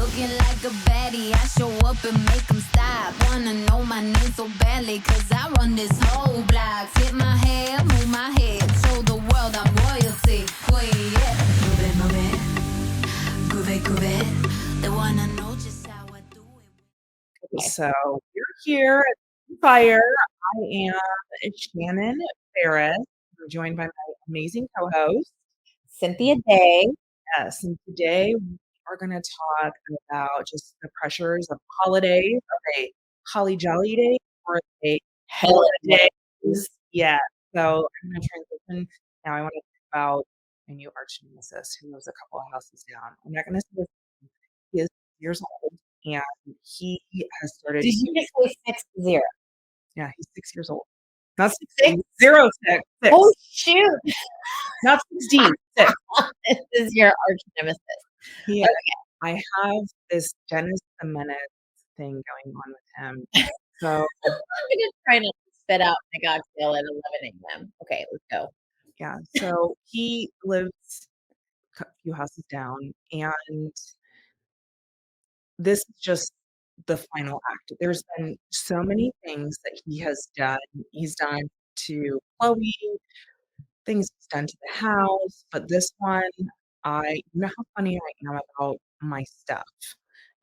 Looking like a baddie, I show up and make them stop. Wanna know my name so badly, cause I run this whole block. Flip my hair, move my head, show the world I'm royalty. Queen, yeah. Move it, move it. Groove it, groove it. They wanna know just how I do it. So we're here at Fire. I am Shannon Ferris. I'm joined by my amazing co-host, Cynthia Day. Yes, and today we are going to talk about just the pressures of holidays. Are they holly jolly days or are they Helladays? Yeah. So I'm going to transition. Now I want to talk about my new arch nemesis who lives a couple of houses down. I'm not going to say this. He is years old and he has started. Did you just say 60? Yeah, he's 6 years old. Not 60, 06. Oh, shoot. Not 16, 6. This is your arch nemesis. Yeah. Okay. I have this Dennis the Menace thing going on with him. So I'm just trying to spit out my cocktail at 11 a.m. Okay, let's go. Yeah. So he lives a few houses down, and this is just the final act. There's been so many things that he has done. He's done to Chloe, things he's done to the house, but this one, you know how funny I am about my stuff.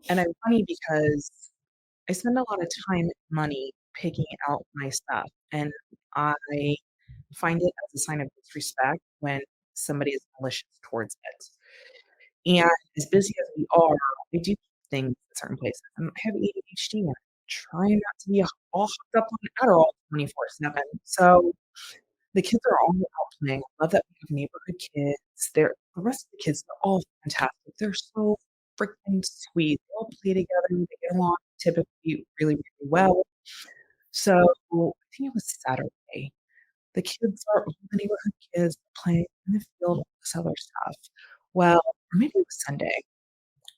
And I'm funny because I spend a lot of time and money picking out my stuff, and I find it as a sign of disrespect when somebody is malicious towards it. And as busy as we are, I do keep things in certain places. And I have ADHD and I'm trying not to be all hooked up on Adderall 24/7. So the kids are all out playing. I love that we have neighborhood kids. The rest of the kids are all fantastic. They're so freaking sweet. They all play together. They get along typically really, really well. So I think it was Saturday. The kids are all the neighborhood kids playing in the field, all this other stuff. Well, or maybe it was Sunday.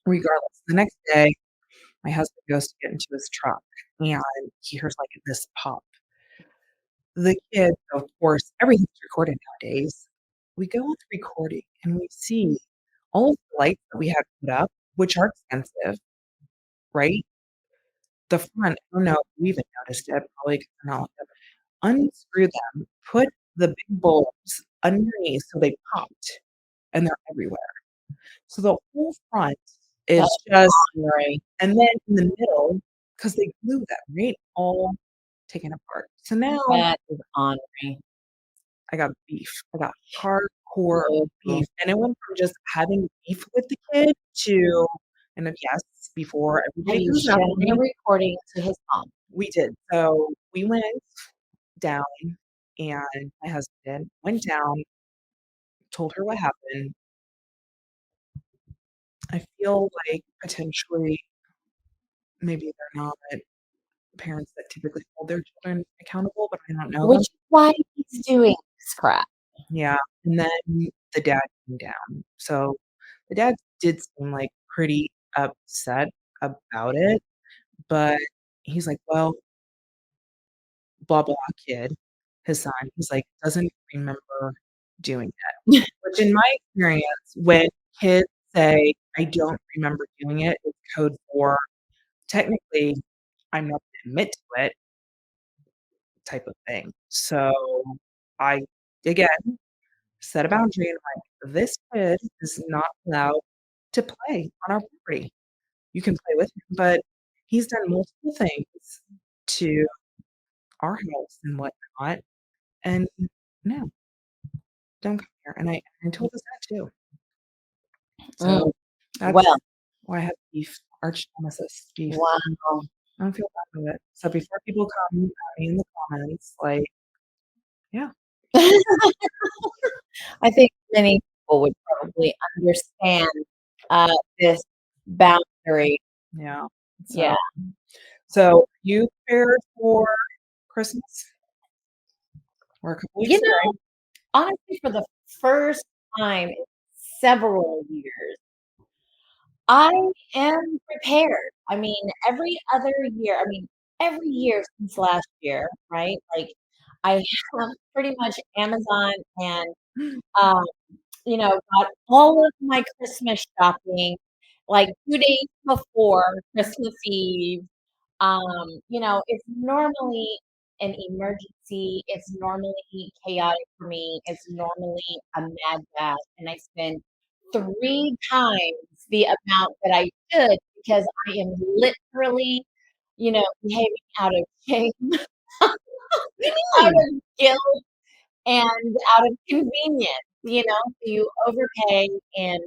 Regardless, the next day, my husband goes to get into his truck and he hears like this pop. The kids, of course, everything's recorded nowadays. We go on the recording and we see all of the lights that we had put up, which are expensive, right? The front, I don't know if you even noticed it, probably because they're not like that. Unscrew them, put the big bulbs underneath so they popped, and they're everywhere. So the whole front is just right, and then in the middle, because they glue them, right, all taken apart. So now That is honoring. I got beef. I got hardcore beef, and it went from just having beef with the kid to, and then yes, before everybody You was showed out, the recording to his mom. we did. So we went down, and my husband went down, told her what happened. I feel like potentially maybe they're not parents that typically hold their children accountable, but I don't know Which them. is why he's doing this crap. Yeah, and then the dad came down. So the dad did seem like pretty upset about it, but he's like, well, blah blah kid, his son, he's like, doesn't remember doing it. Which in my experience, when kids say, I don't remember doing it, it's code for technically I'm not gonna admit to it type of thing. So I again set a boundary and I'm like, this kid is not allowed to play on our property. You can play with him, but he's done multiple things to our house and whatnot. And no, don't come here. And I told us that too. So that's why I have beef, arch nemesis beef. Wow. I don't feel bad about it. So before people come at me in the comments, like, yeah. I think many people would probably understand this boundary. Yeah. Yeah. So you prepared for Christmas? Or a couple weeks ago? Honestly, for the first time in several years, I am prepared. I mean, every year since last year, right? Like, I have pretty much Amazon and, got all of my Christmas shopping like 2 days before Christmas Eve. It's normally an emergency. It's normally chaotic for me. It's normally a mad dash, and I spend 3 times the amount that I should because I am literally, behaving out of shame, out Mm. of guilt, and out of convenience. You overpay and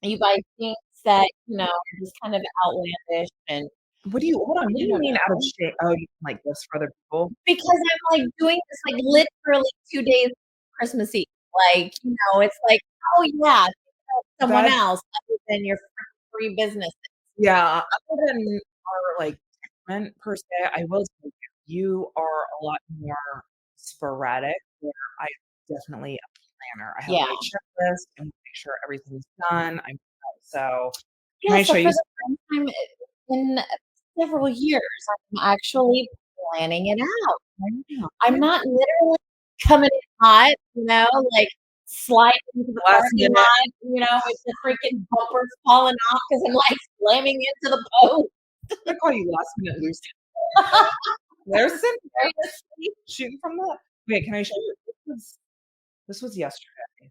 you buy things that, are just kind of outlandish and What do you hold on, what do I you don't mean out of know. shape? Oh, you like gifts for other people? Because I'm, like, doing this, like, literally 2 days Christmas Eve. It's like, "Oh, yeah, think about someone That's else other than your freaking 3 businesses." yeah, other than our, like, temperament per se, I will tell you, you are a lot more sporadic, where I am definitely a planner. I have Yeah. my checklist and make sure everything's done, so can Yeah, I so show for you the first time in several years, I'm actually planning it out. something? I'm not literally coming in hot, like, sliding into the Last parking minute, lot, with the freaking bumpers falling off because 'cause I'm, like, slamming into the post. I call you last minute Lucy. There's Cynthia Seriously. shooting from the wait, can I show you? This was yesterday.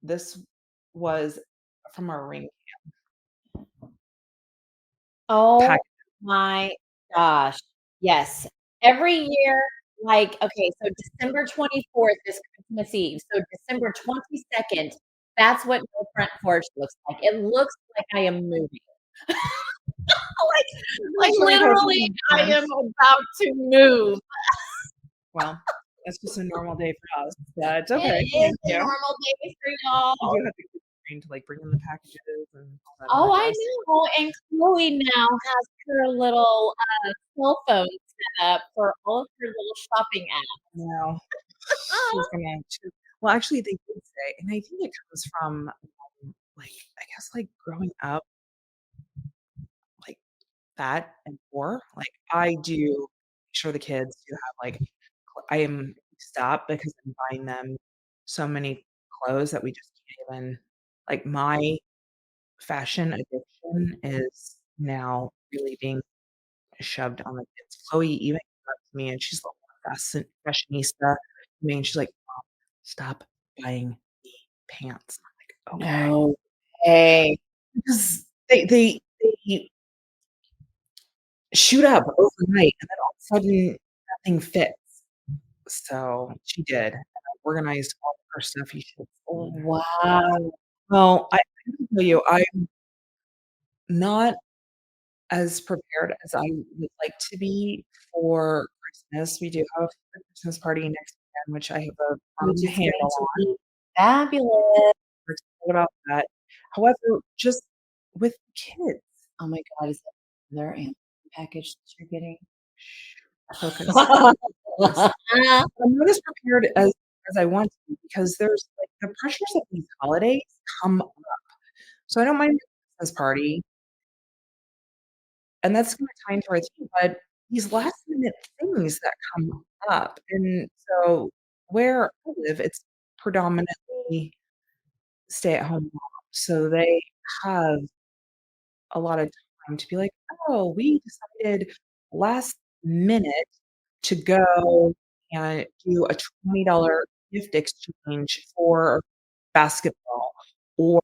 This was from our ring Oh pack. my gosh. Yes. Every year, okay, so December 24th is Christmas Eve. So December 22nd, that's what my front porch looks like. It looks like I am moving. Like literally I am about to move. Well, that's just a normal day for us, but It okay, is thank a you. normal day for You y'all. do have to keep trained to, like, bring in the packages and all that Oh, other I jazz. know, and Chloe now has her little, cell phone set up for all of her little shopping apps. No, she's gonna well, actually, they did say and I think it comes from, like, I guess, like, growing up, like, fat and poor, like, I do make sure the kids do have, like, I am stopped because I'm buying them so many clothes that we just can't even like, my fashion addiction is now really being shoved on the kids. Chloe even came up to me and she's a fashionista. I mean, she's like, "Mom, stop buying me pants." I'm like, "Okay." No way. Because they shoot up overnight and then all of a sudden nothing fits. So she did, and I organized all of her stuff. You should have seen. Wow. Well, I have to tell you, I'm not as prepared as I would like to be for Christmas. We do have a Christmas party next weekend, which I have a Which firm is going handle to on. be fabulous. We're excited about that. However, just with kids Oh my god, is that their Amazon package that you're getting? shh, focus. Yes. I'm not as prepared as I want to be because there's, like, the pressures of these holidays come up. So I don't mind the Christmas party, and that's gonna tie into our theme, but these last minute things that come up, and so where I live, it's predominantly stay-at-home moms, so they have a lot of time to be like, "Oh, we decided last minute to go and do a $20 gift exchange for basketball," or,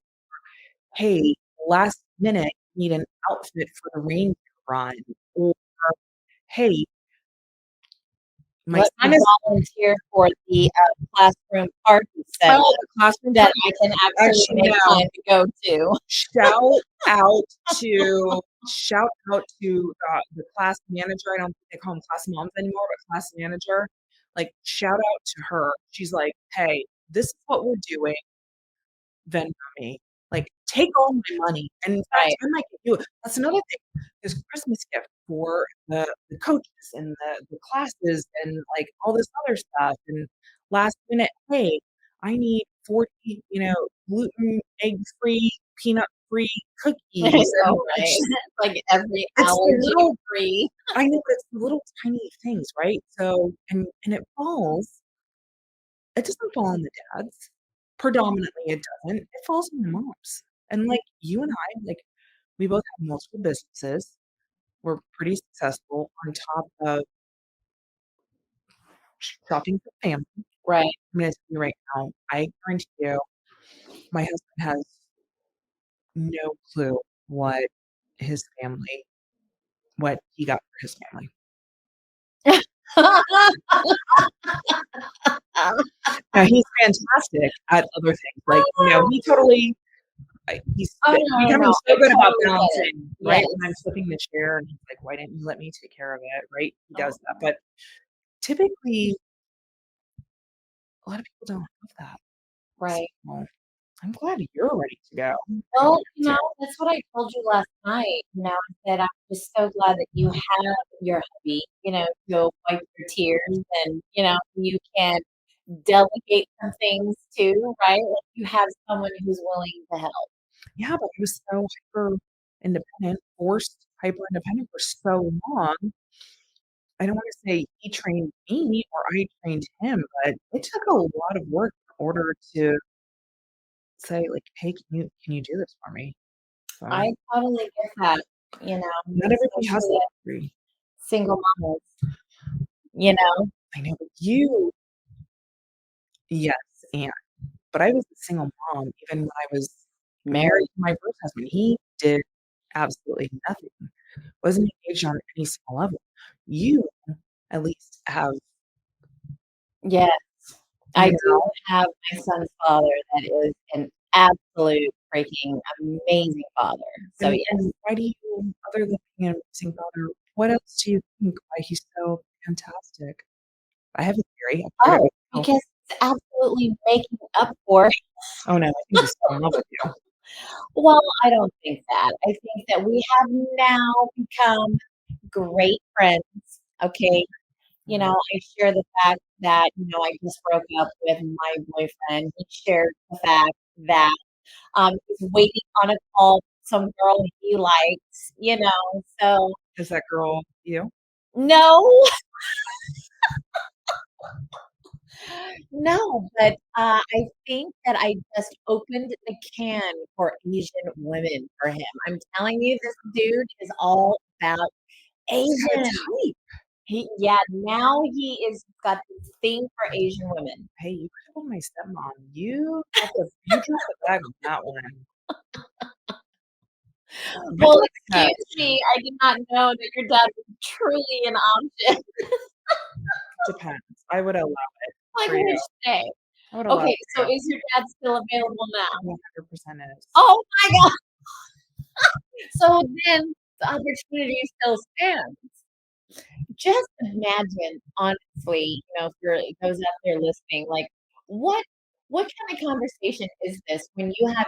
"Hey, last minute, need an outfit for the reindeer run," or, "Hey, my Let son me is" volunteer for the, classroom party setup oh, the classroom that party. I can actually Actually, make no. time to go to. Shout out shout out to, the class manager, I don't think they call them class moms anymore, but class manager, like, shout out to her. She's like, "Hey, this is what we're doing, Venmo me." Like, take all my money, and in fact, Right. I might get you that's another thing, there's Christmas gift for the coaches and the classes and, like, all this other stuff, and last minute, "Hey, I need 40, gluten, egg-free, peanut-free I cookies," and know, it's right? just Like every it's the allergy little free. I know, but it's the little tiny things, right? So and it doesn't fall on the dads. Predominantly, it doesn't. It falls on the moms. And, like, you and I, like, we both have multiple businesses. We're pretty successful on top of shopping for family. Right. I'm gonna tell you right now, I guarantee you, my husband has no clue what his family what he got for his family. Now he's fantastic at other things, like, he totally he's Oh, no, no, becoming no, so I good about totally get it. balancing, right? When I'm Yes, flipping the chair and he's like, "Why didn't you let me take care of it?" Right? He oh, does that, but typically, a lot of people don't have that. right. So, I'm glad you're ready to go. I'm ready Well, to go too. that's what I told you last night, I said I'm just so glad that you have your hubby, to wipe your tears and, you can delegate some things too, right? Like, you have someone who's willing to help. Yeah, but he was so hyper independent, forced hyper independent for so long. I don't wanna say he trained me or I trained him, but it took a lot of work in order to say, like, "Hey, can you do this for me?" So, I totally get that, not everybody has especially that as degree. single mamas, you know? I know, but you yes, and but I was a single mom even when I was married to my first husband. He did absolutely nothing, wasn't engaged on any single level. You at least have, Yes, I you do know, have my son's father that is an absolute freaking amazing father. So, yes. and why do you other than being an amazing father, what else do you think why he's so fantastic? I have a theory, I've heard it Oh, myself. because it's absolutely making up for. Oh, no, I think he's so in love with you. Well, I don't think that. I think that we have now become great friends, okay? Mm. I share the fact that, I just broke up with my boyfriend. He shared the fact that, he's waiting on a call from some girl he likes, so Is that girl you? no, no, but, I think that I just opened the can for Asian women for him. I'm telling you, this dude is all about He's got a Asian. type. Yeah, now he is got this thing for Asian women. Hey, you called my stepmom. You dropped the bag on that one. My Well, dad's cat excuse me, I did not know that your dad was truly an option. depends. I would allow it Like, for you. which day? I would allow it Okay, so for you. is your dad still available now? 100% is. Oh my god! So then the opportunity still stands. Just imagine, honestly, if you're those out there listening, like, what what kind of conversation is this when you have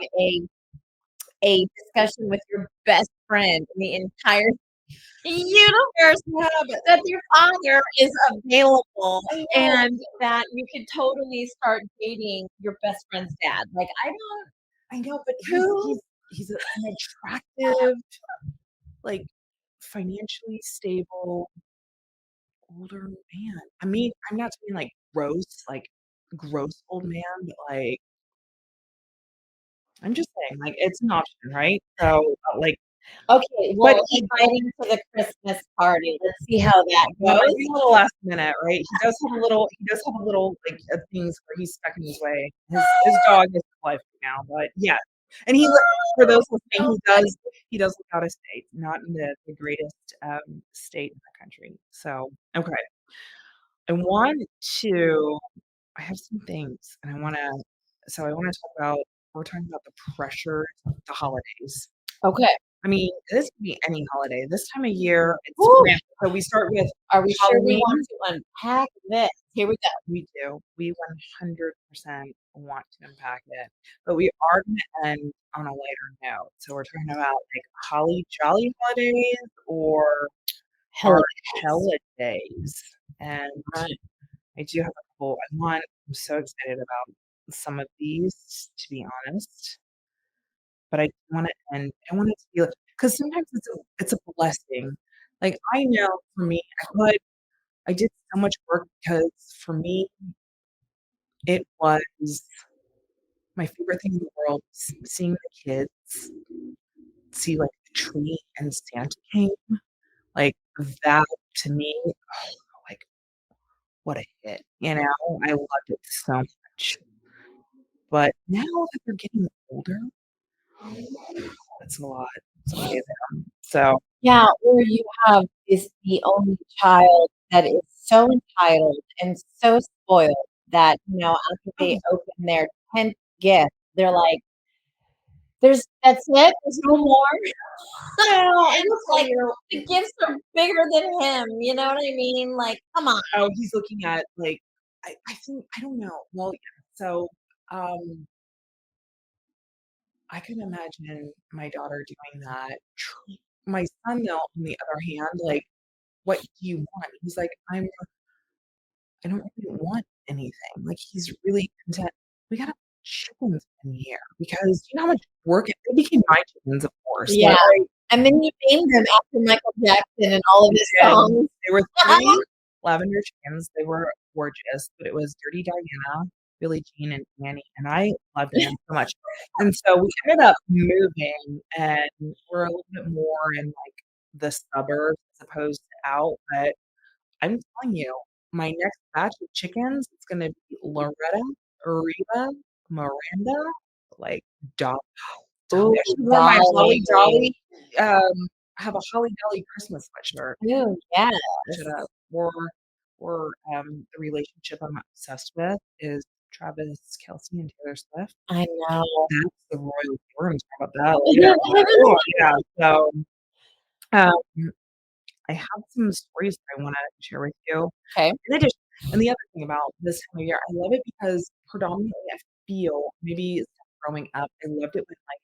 a discussion with your best friend in the entire universe that your father is available I know. and that you could totally start dating your best friend's dad. Like, I don't I know, but who an attractive, like, financially stable older man. I mean, I'm not saying, like, gross old man, but, like, I'm just saying, like, it's an option, right? So, okay, but well, he invite him to the Christmas party. Let's see how that That might goes. be a little last minute, right? He does have a little, things where he's stuck in his way. His dog is alive right now, but yeah. And for those listening, So funny. he does live out of state, not in the greatest, state in the country. So, okay. I want to I have some things, and I wanna talk about we're talking about the pressure of the holidays. Okay. I mean, this could be any holiday. This time of year, it's Woo! rampant. So we start with Are we sure we Halloween. want to unpack this? Here we go. We do. We 100% want to unpack it, but we are gonna end on a lighter note. So we're talking about, like, holly jolly holidays or our Helladays. Helladays, and Right. I do have a couple I'm so excited about some of these, to be honest, but I want it to be like 'cause sometimes it's a blessing. Like, I know for me, I did so much work because for me, it was my favorite thing in the world, seeing the kids see, like, tree and Santa came, like, that to me, like, what a hit, you know? I loved it so much. But now that they're getting older, it's a lot to pay them. So, Yeah, or you have is the only child that is so entitled and so spoiled that, after they oh, open their 10th gift, they're like, that's it? There's no more? well, I And will tell like you, the gifts are bigger than him, you know what I mean? Like, come on. oh, he's looking at, like, I think I don't know. Well, yeah, so, um, I can imagine my daughter doing that. My son, though, on the other hand, like, "What do you want?" He's like, I don't really want anything." Like, he's really content. We gotta put chickens in here because you know how much work they became my chickens, of course. Yeah. And then you named them after Michael Jackson and all of his Did. songs. There were 3 lavender chickens. They were gorgeous, but it was Dirty Diana, Billie Jean, and Annie, and I loved them so much. And so we ended up moving, and we're a little bit more in, like, the suburbs as opposed to out, but I'm telling you, my next batch of chickens is gonna be Loretta, Reba, Miranda, like, Ooh, Dolly. I should wear my Holly Dolly. Dolly, I have a Holly Dolly Christmas sweatshirt. Ooh, yes. Should have. The relationship I'm obsessed with is Travis Kelce and Taylor Swift. I know. That's the royal we're gonna talk about that later. Oh, yeah. So, um, I have some stories that I wanna share with you. Okay. In addition and the other thing about this time of year, I love it because predominantly I feel maybe growing up, I loved it when, like,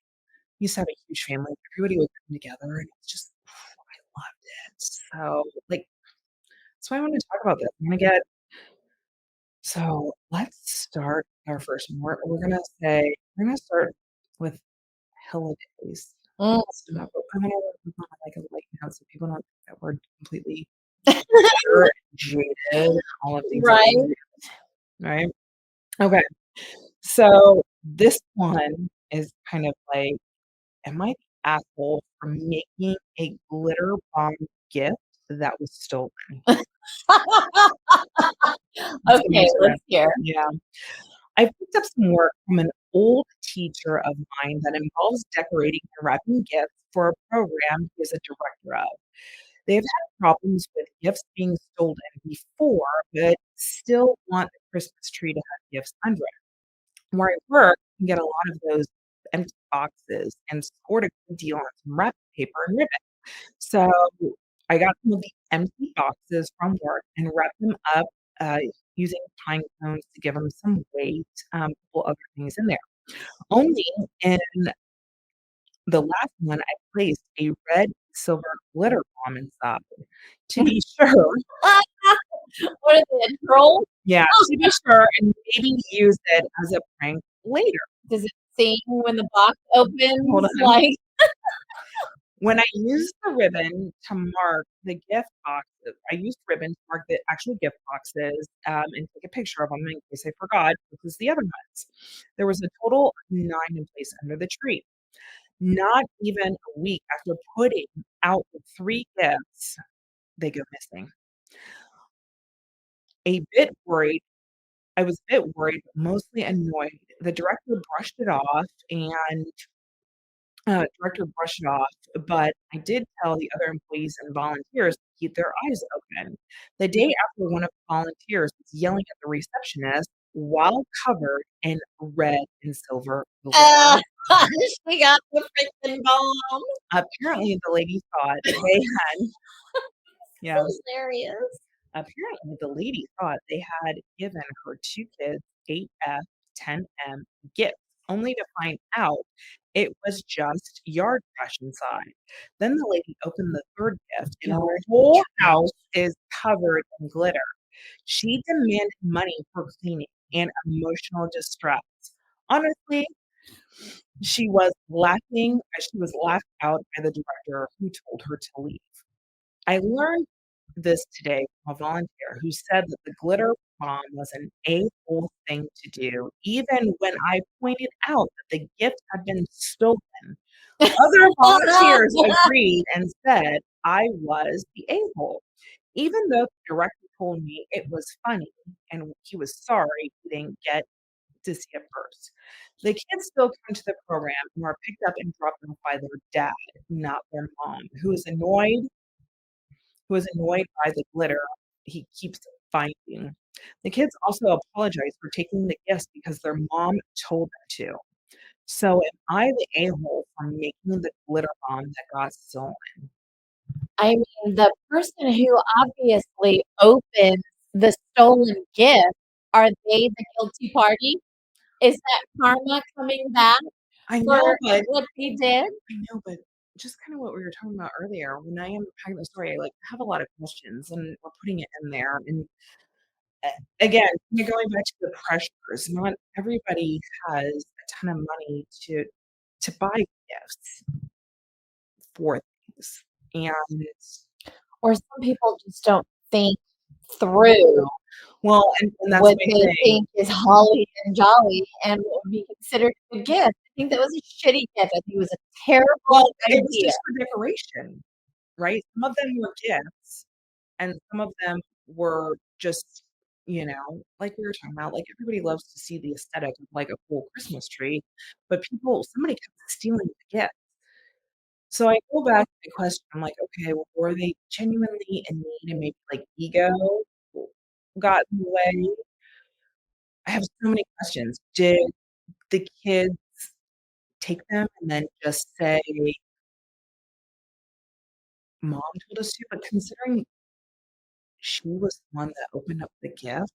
we used to have a huge family, everybody would come together, and it's just I loved it. So, like, that's why I wanna talk about this. So let's start our first one. We're gonna start with Helladays. Mm. Stop it. I wanna work on like a light note so people don't think that we're completely bitter and jaded and all of things that Right. we do, right? Okay. So this one is kind of like, am I the asshole for making a glitter bomb gift that was stolen? That's the Okay, answer. let's hear. Yeah. I picked up some work from an old teacher of mine that involves decorating and wrapping gifts for a program he is a director of. They've had problems with gifts being stolen before, but still want the Christmas tree to have gifts under it. Where I work, you can get a lot of those empty boxes and scored a good deal on some wrapping paper and ribbon. So I got some of the empty boxes from work and wrapped them up uh, using pine cones to give them some weight, a couple other things in there. Only in the last one, I placed a red silver glitter bomb inside. To be sure, What is it, a troll? yeah, to be sure, and maybe use it as a prank later. Does it sing when the box Hold opens? on. Like, When I used the ribbon to mark the gift boxes, I used ribbon to mark the actual gift boxes, and take a picture of them in case I forgot, because the other ones. There was a total of 9 in place under the tree. Not even a week after putting out the 3 gifts, they go missing. A bit worried I was a bit worried, but mostly annoyed. The director brushed it off, but I did tell the other employees and volunteers to keep their eyes open. The day after, one of the volunteers was yelling at the receptionist while covered in red and silver glitter. she got the freaking bomb. Apparently, the lady thought they had yeah, Hilarious. apparently the lady thought they had given her 2 kids 8F, 10M gifts, only to find out it was just yard trash inside. Then the lady opened the 3rd gift, and her Yard whole house is covered in glitter. She demanded money for cleaning and emotional distress. Honestly, she was laughed out by the director who told her to leave. I learned this today from a volunteer who said that the glitter bomb was an a-hole thing to do, even when I pointed out that the gift had been stolen. Other volunteers agreed and said I was the a-hole, even though the director told me it was funny and he was sorry he didn't get to see it first. The kids still come to the program and are picked up and dropped off by their dad, not their mom, who is annoyed by the glitter he keeps finding. The kids also apologize for taking the gifts because their mom told them to. So am I the a-hole for making the glitter bomb that got stolen? I mean, the person who obviously opens the stolen gift, are they the guilty party? Is that karma coming back I for know, but what they did? just kind of what we were talking about earlier, when I am packing the story, I like have a lot of questions and we're putting it in there. And again, you're going back to the pressures. Not everybody has a ton of money to buy gifts for things. And Or some people just don't think through well, and that's what my they thing. think is holly and jolly and what would be considered a gift. I think that was a shitty gift. I think it was a terrible Well, it was idea. just for decoration, right? Some of them were gifts and some of them were just, like we were talking about, like everybody loves to see the aesthetic of like a full Christmas tree, but somebody kept stealing the gift. So I go back to the question. I'm like, okay, well, were they genuinely in need and maybe like ego got in the way? I have so many questions. Did the kids take them and then just say, mom told us to? But considering she was the one that opened up the gift,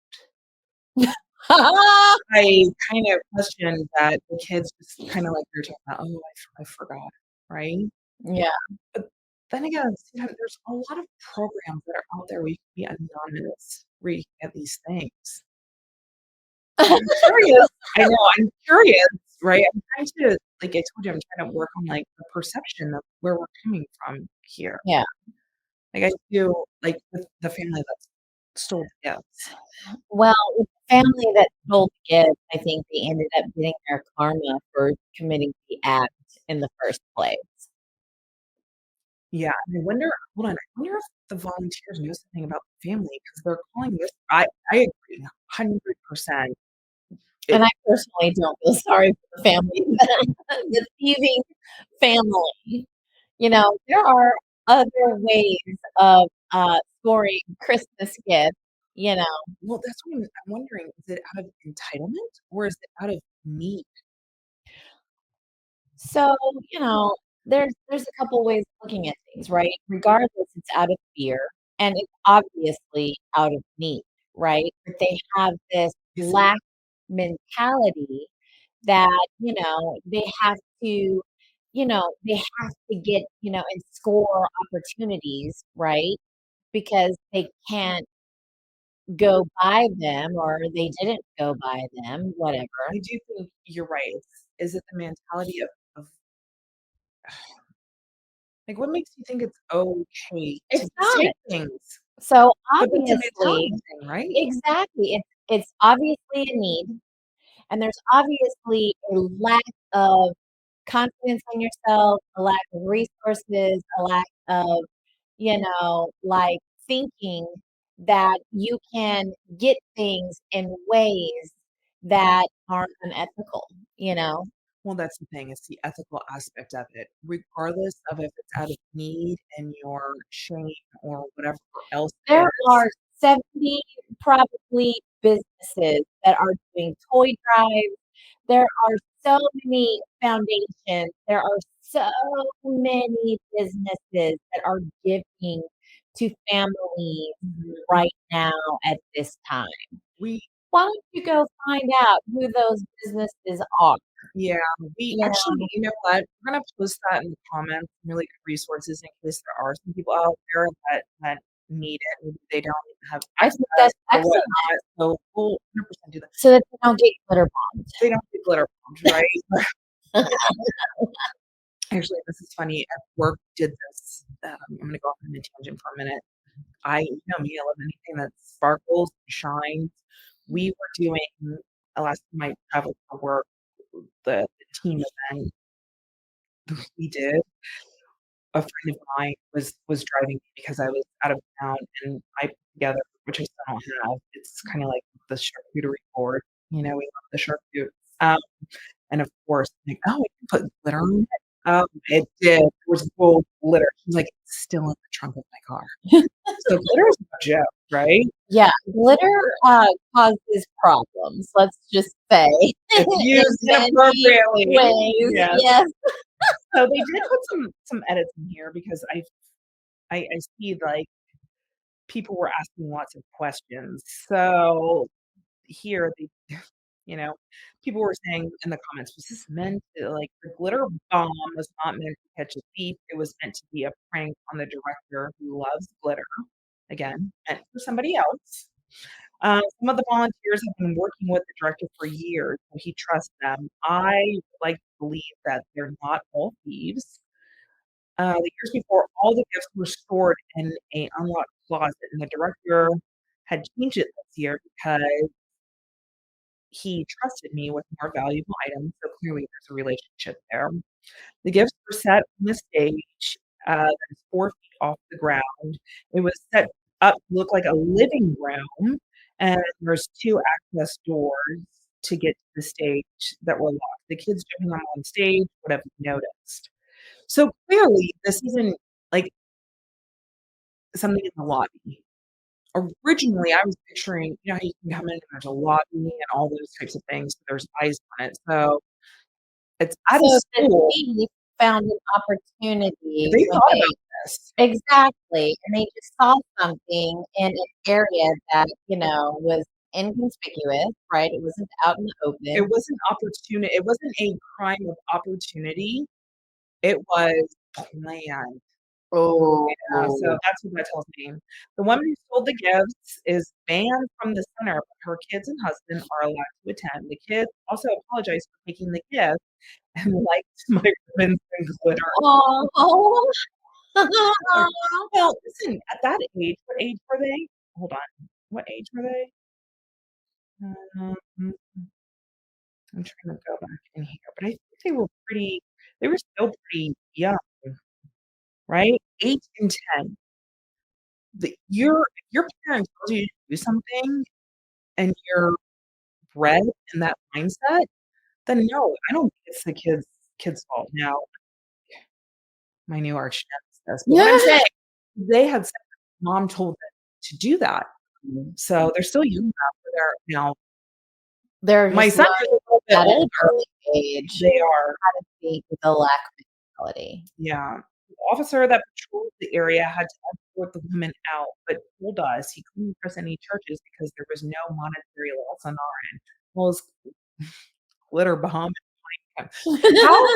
I kind of questioned that the kids just kind of like you're talking about, oh, I forgot, right? Yeah. But then again, at the same time, there's a lot of programs that are out there where you can be anonymous, where you can get these things. I'm curious. I know, I'm curious, right? I'm trying to, like I told you, I'm trying to work on like the perception of where we're coming from here. Yeah. Like I feel like with the family that stole the gifts. Well, with the family that stole the gift, I think they ended up getting their karma for committing the act in the first place. Yeah, and hold on, I wonder if the volunteers knew something about the family because they're calling this. I agree, 100%. And I personally don't feel sorry for the family, the thieving family. There are other ways of scoring Christmas gifts, you know. Well, that's what I'm wondering. Is it out of entitlement or is it out of need? So, there's a couple ways of looking at things, right? Regardless, it's out of fear and it's obviously out of need, right? But they have this Is it? lack mentality that, they have to, they have to get, and score opportunities, right? Because they can't go buy them or they didn't go buy them, whatever. I do think you're right. Is it the mentality of like what makes you think it's okay It's to not. say things? So But it's a obviously, mentality thing, right? exactly, it's obviously a need, and there's obviously a lack of confidence in yourself, a lack of resources, a lack of, like thinking that you can get things in ways that aren't unethical, you know? Well, that's the thing. It's the ethical aspect of it, regardless of if it's out of need and your shame or whatever else it There is. are 70 probably businesses that are doing toy drives. There are so many foundations. There are so many businesses that are giving to families Mhm. right now at this time. We Why don't you go find out who those businesses are? Yeah, we You actually, know, you know what? We're gonna post that in the comments, some really good resources in case there are some people out there that need it. Maybe they don't have I think access that's or excellent whatnot. So we'll 100% do that. so that they don't get glitter bombed. They don't get glitter bombs, right? Actually, this is funny. At work, we did this. I'm gonna go off on a tangent for a minute. You know me, I love anything that sparkles, shines. We were doing last time I traveled for work, the team event, we did. A friend of mine was driving me because I was out of town, and I put together, which I still don't have. It's kinda like the charcuterie board, we love the charcuterie. Um, and of course, like, "Oh, I can put glitter on it." It did. There was gold glitter. She's like, "It's still in the trunk of my car." So glitter is no joke, right? Yeah, glitter, causes problems, let's just say, If in used many inappropriately. ways, Yes. yes. So they did put some edits in here because I see, like, people were asking lots of questions. So here they you know, people were saying in the comments, "Was this meant to like, the glitter bomb was not meant to catch a thief, it was meant to be a prank on the director who loves glitter." Again, meant for somebody else. Some of the volunteers have been working with the director for years, so he trusts them. I like to believe that they're not all thieves. The years before, all the gifts were stored in a unlocked closet, and the director had changed it this year because he trusted me with more valuable items, so clearly there's a relationship there. The gifts were set on the stage, that is 4 feet off the ground. It was set up to look like a living room, and there's 2 access doors to get to the stage that were locked. The kids jumping on stage would have noticed. So clearly, this isn't, like, something in the lobby. Originally, I was picturing how you can come in and there's a lobby and all those types of things, but there's eyes on it, so it's at a So the school. thief found an opportunity They when thought they about this. exactly, and they just saw something in an area that, was inconspicuous, right? It wasn't out in the It open. wasn't opportunity. It wasn't a crime of opportunity, it was planned. Oh. Yeah, so that's what that tells me. The woman who sold the gifts is banned from the center, but her kids and husband are allowed to attend. The kids also apologized for taking the gift and liked my ribbons and glitter. Oh. Well, listen, at that age, what age were they? Hold on. What age were they? Um, I'm trying to go back in here, but I think they were still pretty young, right? 8 and 10. If your parent tells you to do something and you're bred in that mindset, then no, I don't think it's the kid's fault. Now, my new arch nemesis, but what I'm saying, they had said mom told them to do that. So they're still young enough where they're They're my just son learning is a little bit at an older. early age They are, how to speak with a lack of mentality. yeah. The officer that patrolled the area had to escort the woman out, but told us he couldn't press any charges because there was no monetary loss on our end. Well, it's glitter bomb. How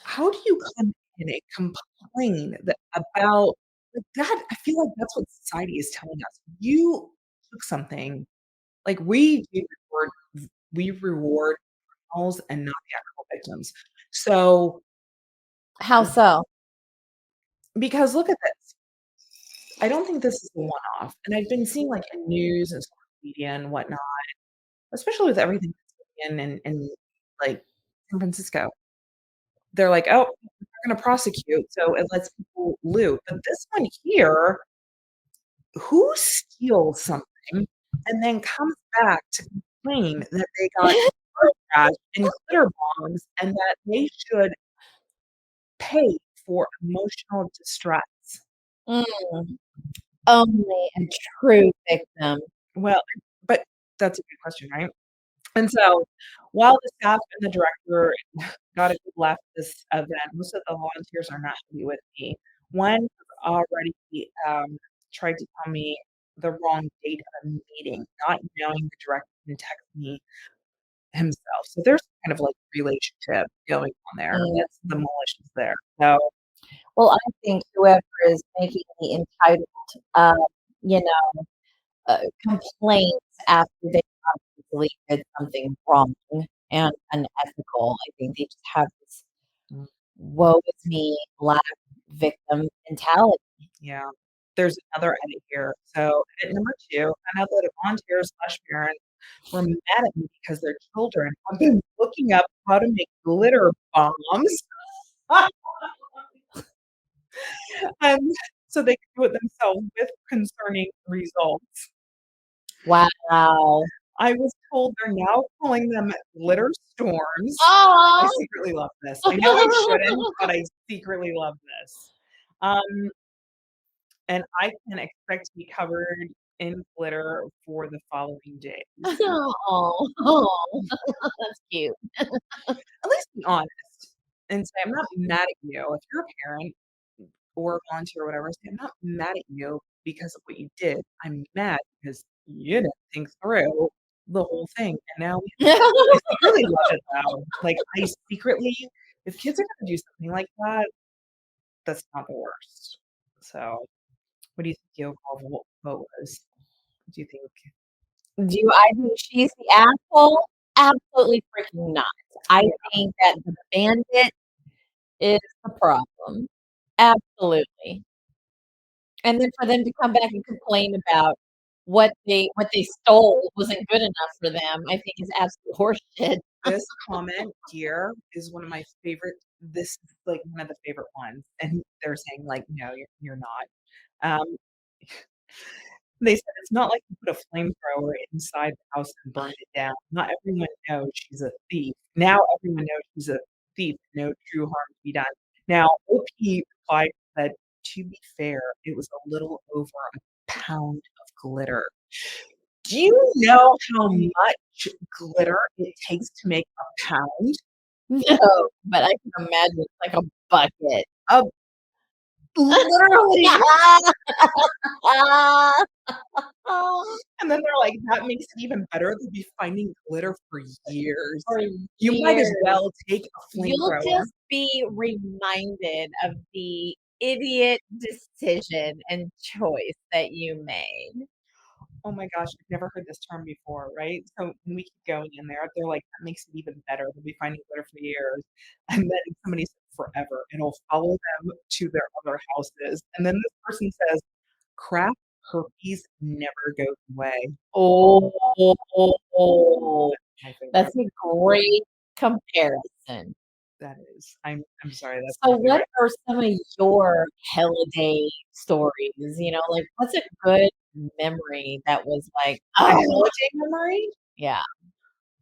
how do you come in and complain that about like that? I feel like that's what society is telling us. You took something like we reward criminals and not the actual victims. So How so? because look at this. I don't think this is a one-off, and I've been seeing, like, in news and social media and whatnot, especially with everything that's going in, like, San Francisco. They're like, "Oh, we're not gonna prosecute, so it lets people loot." But this one here, who steals something and then comes back to complain that they got car crash and glitter bombs and that they should pay for emotional distress? Mm, only a true victim. Well, but that's a good question, right? And so, while the staff and the director got a good laugh at this event, most of the volunteers are not happy with me. One has already, tried to tell me the wrong date of a meeting, not knowing the director can text me himself. So there's kind of like relationship going on there. Mm. That's the malicious there. So Well, I think whoever is making the entitled, uh, you know, complaints after they obviously did something wrong and unethical, I think they just have this woe is me, black victim mentality. yeah, there's another edit here. So edit number 2, found out that volunteers/parents were mad at me because their children have been looking up how to make glitter bombs. And so they could do it themselves with concerning results. Wow. I was told they're now calling them glitter storms. I Aw. secretly love this. I know I shouldn't, but I secretly love this. Um, and I can expect to be covered in glitter for the following days. Oh, oh, that's cute. At least be honest and say, "I'm not mad at you." If you're a parent or a volunteer or whatever, say, "I'm not mad at you because of what you did. I'm mad because you didn't think through the whole thing, and now we." I secretly love it though. Like, I secretly if kids are gonna do something like that, that's not the worst. So, what do you think the overall vote was? Do you think Do I think she's the asshole? Absolutely freaking not. I yeah, think that the bandit is the problem. Absolutely. And then for them to come back and complain about what they stole wasn't good enough for them, I think is absolute horseshit. this comment here is one of my favorite this is, like, one of the favorite ones, and they're saying, like, "No, you're not." Um, they said, "It's not like you put a flamethrower inside the house and burned it down. Not everyone knows she's a thief. Now everyone knows she's a thief, no true harm to be done." Now, OP replied that, "To be fair, it was a little over a pound of glitter." Do you know how much glitter it takes to make a pound? No, but I can imagine it's like a bucket. Uh, literally. And then they're like, "That makes it even better. They'll be finding glitter for years. For You might as years. well take a You'll flamethrower." just be reminded of the idiot decision and choice that you made. Oh my gosh, I've never heard this term before, right? So when we keep going in there, they're like, "That makes it even better. They'll be finding glitter for years." And then somebody said, "Forever. It'll follow them to their other houses." And then this person says, "Craft herpes never goes away." Oh, My favorite. that's a great comparison. That is. I'm sorry, that's So my what favorite. are some of your Helladays stories? Like, what's a good memory that was like, A "Oh" holiday memory? yeah.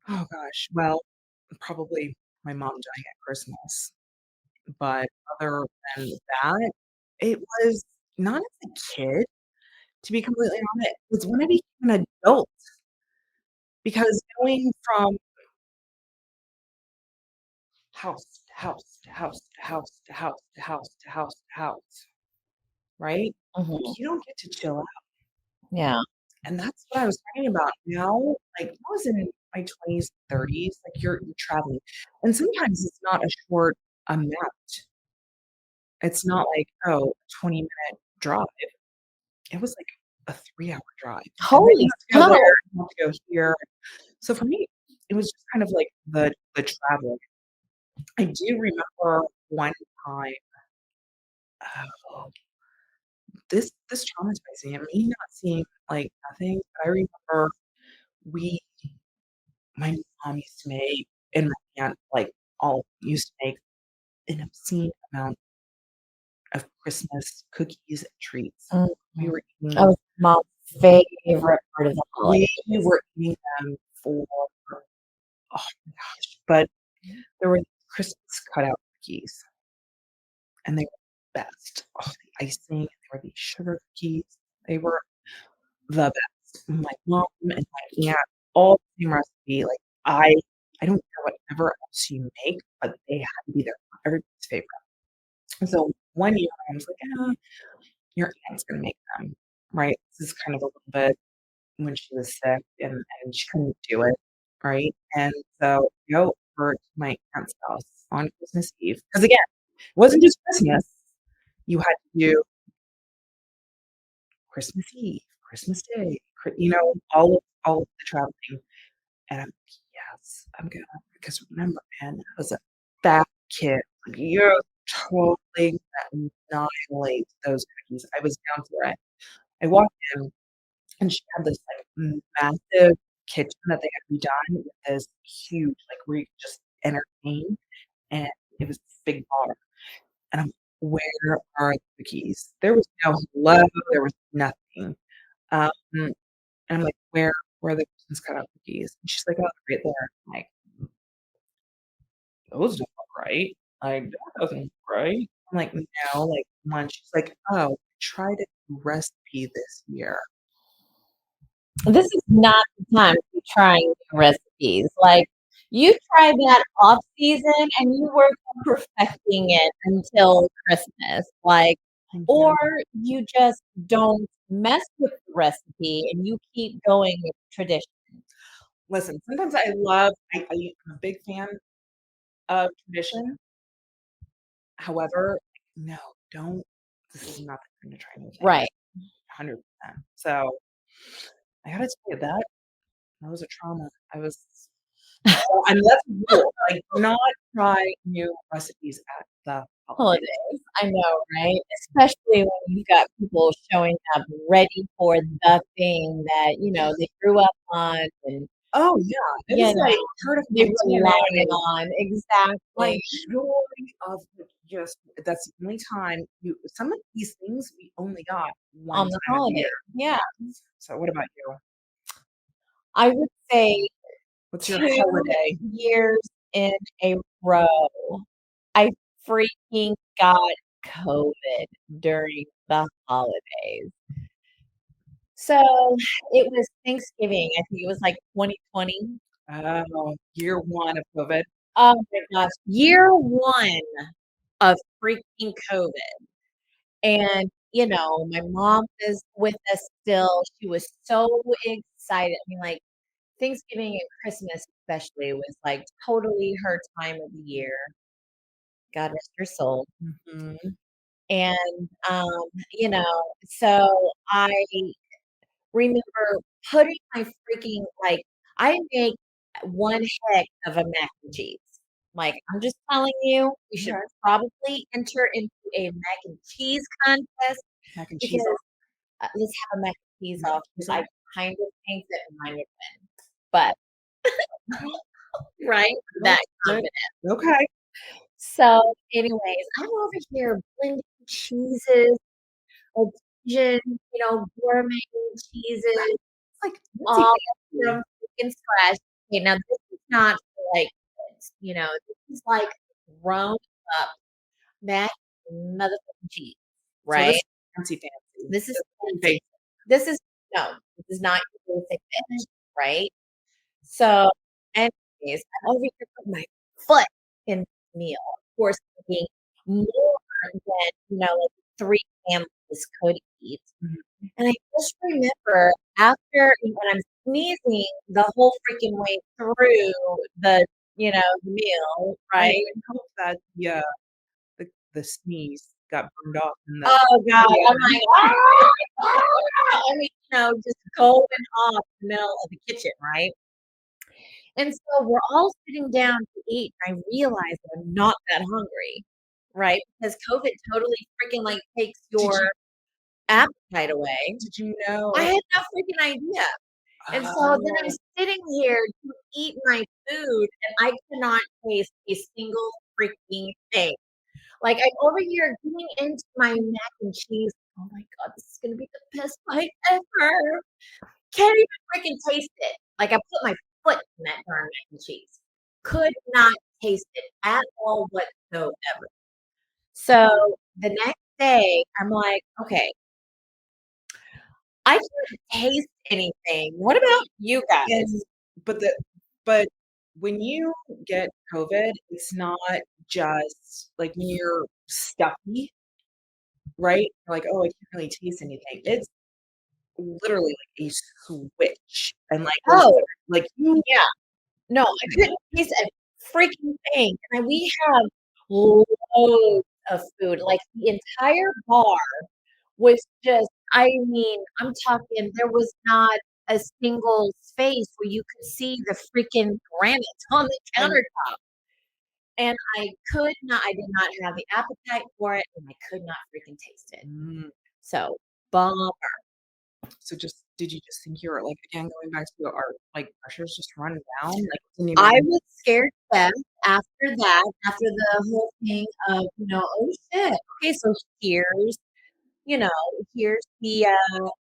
Oh gosh, well, probably my mom dying at Christmas, but other than that, it was not as a kid, to be completely honest, it was when I became an adult, because going from house to house to house to house to house to house to house to house, right? Like, Mhm. you don't get to chill out, Yeah. and that's what I was talking about. Now, like, I was in my 20s, 30s, like, you're traveling, and sometimes it's not a short amount. It's not like, oh, a 20-minute drive. It was like a 3-hour drive, and then you Holy have to go there, cow! you have to go here. So for me, it was just kind of like the travel. I do remember one time, oh, this traumatized me, and me not seeing, like, nothing, but I remember we my mom used to make and my aunt, like, all used to make an obscene amount of Christmas cookies and treats. We Mhm. were eating That them was mom's favorite part of the we holidays. were eating them for oh my gosh, but there were Christmas cutout cookies, and they were the best. Oh, the icing, and there were these sugar cookies. They were the best. My mom and my aunt, all the same recipe, like, I don't care whatever else you make, but they had to be there, everybody's favorite. And so one year, I was like, your aunt's gonna make them, right? This is kind of a little bit when she was sick and she couldn't do it, right? And so go over to my aunt's house on Christmas Eve, because again, it wasn't just Christmas. You had to do Christmas Eve, Christmas Day, all of the traveling, and I'm like, "Yes, I'm gonna," because remember, man, I was a fat kid. Like, you totally annihilate those cookies. I was down for it. I walked in and she had this, like, massive kitchen that they had redone with this huge, like, where you could just entertain, and it was a big bar. And I'm "Where are the cookies?" There was no hello, there was nothing. And I'm like, where are the Christmas cutout cookies?" And she's like, "Oh, they're right there." I'm like, "Those don't look right. Like, that doesn't look right." I'm like, "No, like, come on." She's like, "Oh, try a new recipe this year." This is not the time to be trying new recipes. Like, you try that off season and you work on perfecting it until Christmas. Like, Thank or you. you just don't mess with the recipe and you keep going with tradition. Listen, sometimes I'm a big fan of tradition. However, no, don't this is not the time to try new things, Right. 100%. So, I gotta tell you that was a trauma. I was I mean, that's a rule, like, do not try new recipes at the holidays. Holidays. I know, right? Especially when you've got people showing up ready for the thing that, they grew up on and, Oh, yeah, it you is, like, know, part of they my rely DNA. on. Like, Exactly. joy of, like, just that's the only time you some of these things we only got one On the time of holiday. year. Yeah. So what about you? I would say What's your 2 holiday? years in a row, I freaking got COVID during the holidays. So, it was Thanksgiving, I think it was, like, 2020. Oh, year 1 of COVID. Oh my gosh, year 1 of freaking COVID, and, my mom is with us still, she was so excited, I mean, like, Thanksgiving and Christmas especially was, like, totally her time of the year, God rest her soul, Mhm. and, you know, so I remember putting my freaking I make one heck of a mac and cheese. Like, I'm just telling you, we should Okay. probably enter into a mac and cheese contest Mac and cheese because, off. let's have a mac and cheese Mac off and cheese because off. I kind of think that mine would win. But right? That Good. confident. Okay. So, anyways, I'm over here blending cheeses, like Asian, gourmet cheeses, It's like fancy all fancy. from freaking scratch. Okay, now this is not for, like, kids, this is, like, grown up mac and motherfucking cheese, So this right? is fancy fancy. This is This is fancy. basic. This is no, this is not your basic bitch, right? So, anyways, I'm over here putting my foot in the meal, of course, thinking more than, like 3 families could eat. Mhm. And I just remember after when I'm sneezing the whole freaking way through the, the meal, I right? hope that the sneeze got burned off in the Oh god, I'm yeah. like, "Ah, ah," I mean, just going off in the middle of the kitchen, right? And so we're all sitting down to eat, and I realize that I'm not that hungry, right? Because COVID totally freaking, like, takes Did you your appetite away. did you I know had no freaking idea. And so then I'm oh, sitting here to eat my food, and I cannot taste a single freaking thing. Like, I'm over here getting into my mac and cheese. Oh my god, this is gonna be the best bite ever. Can't even freaking taste it. Like, I put my foot in that darn mac and cheese. Could not taste it at all whatsoever. So, the next day, I'm like, "Okay, I can't taste anything. What about you and guys?" but the but when you get COVID, it's not just like when you're stuffy, right? You're like, "Oh, I can't really taste anything." It's literally like a switch, and, like, there's Oh, like, you yeah. No, I couldn't taste a freaking thing, and we have loads of food, like, the entire bar was just I mean, I'm talking there was not a single space where you could see the freaking granite on the and countertop, and I did not have the appetite for it, and I could not freaking taste it. mm, So, bummer. so just did you just think you were, like, again, going back to our, like, pressures just run down? Like, didn't I even was scared to death after that, after the whole thing of, "Oh, shit, okay, so here's" you know, here's the,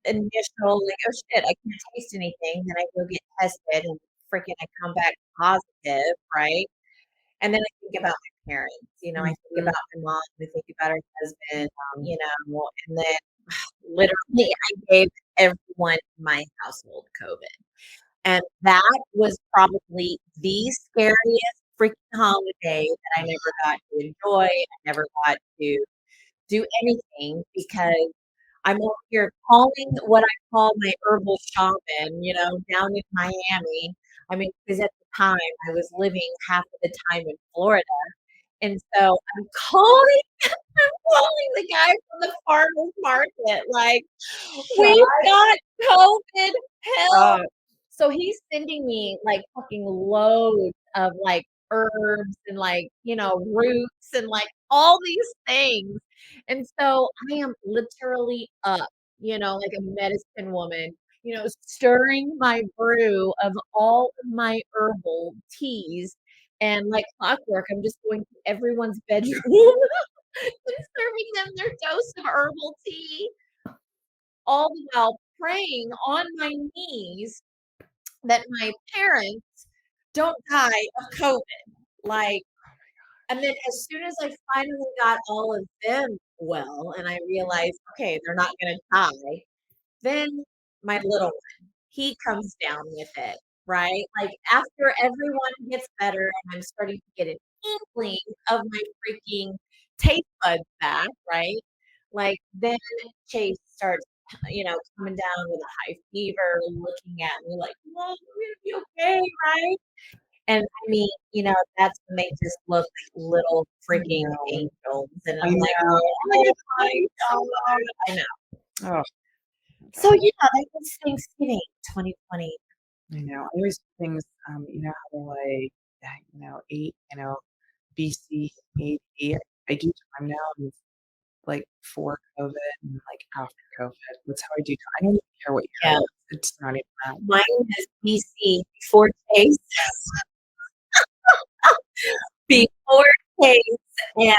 initial, like, "Oh, shit, I can't taste anything." Then I go get tested and freaking I come back positive, right? And then I think about my parents, I think Mhm. about my mom, I think about her husband, and then literally I gave everyone in my household COVID. And that was probably the scariest freaking holiday that I never got to enjoy. I never got to do anything because I'm over here calling what I call my herbal shaman, down in Miami. I mean, because at the time I was living half of the time in Florida. And so I'm calling the guy from the farmer's market, like, Shut "We've got COVID, help." up. So he's sending me, like, fucking loads of, like, herbs and, like, roots and, like, all these things. And so I am literally up, like a medicine woman, stirring my brew of all of my herbal teas, and like clockwork, I'm just going to everyone's bedroom and serving them their dose of herbal tea, all the while praying on my knees that my parents don't die of COVID. Like, and then as soon as I finally got all of them well, and I realized, okay, they're not going to die, then my little one, he comes down with it, right? Like after everyone gets better and I'm starting to get an inkling of my freaking taste buds back, right? Like then Chase starts, coming down with a high fever, looking at me like, "Mom, I'm gonna be okay, right?" And I mean, that's when they just look like little I freaking know. angels, and I I'm like, know. "Oh my god." I know. Oh, So, God. that was Thanksgiving 2020. I know. I always do things, how to, like, eat, BC, AD. I do time now of, like, before COVID and, like, after COVID. That's how I do time. I don't even care what year Yeah, it is. It's not even that. mine is BC before taste, before taste, and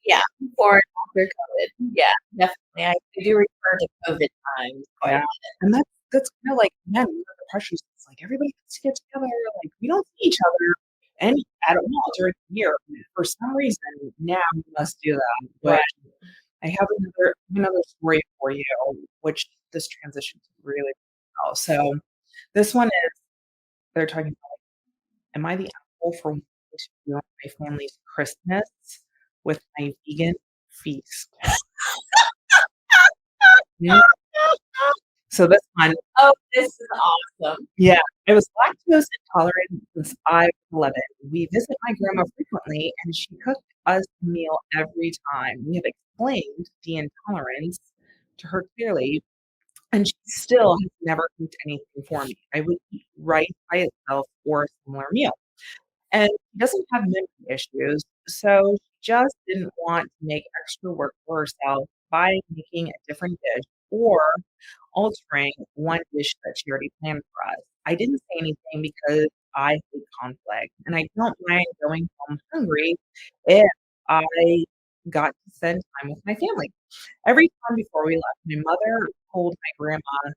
yeah, before and after COVID. Yeah, definitely. I do refer to COVID times quite a Yeah. bit. And that's kinda like, again, one of the pressures. It's like everybody gets to get together, like, we don't see each other any at all during the year. For some reason, now we must do that, Right. which I have another story for you, which this transitions really well. So, this one is they're talking about, am I the asshole for wanting to ruin my family's Christmas with my vegan feast? Mm, so this one. Oh, this is awesome. Yeah, I was lactose intolerant since I was 11. We visit my grandma frequently, and she cooked us a meal every time. We have explained the intolerance to her clearly, and she still has never cooked anything for me. I would eat rice by itself or a similar meal. And she doesn't have memory issues, so she just didn't want to make extra work for herself by making a different dish or altering one dish that she already planned for us. I didn't say anything because I hate conflict, and I don't mind going home hungry if I got to spend time with my family. Every time before we left, my mother told my grandma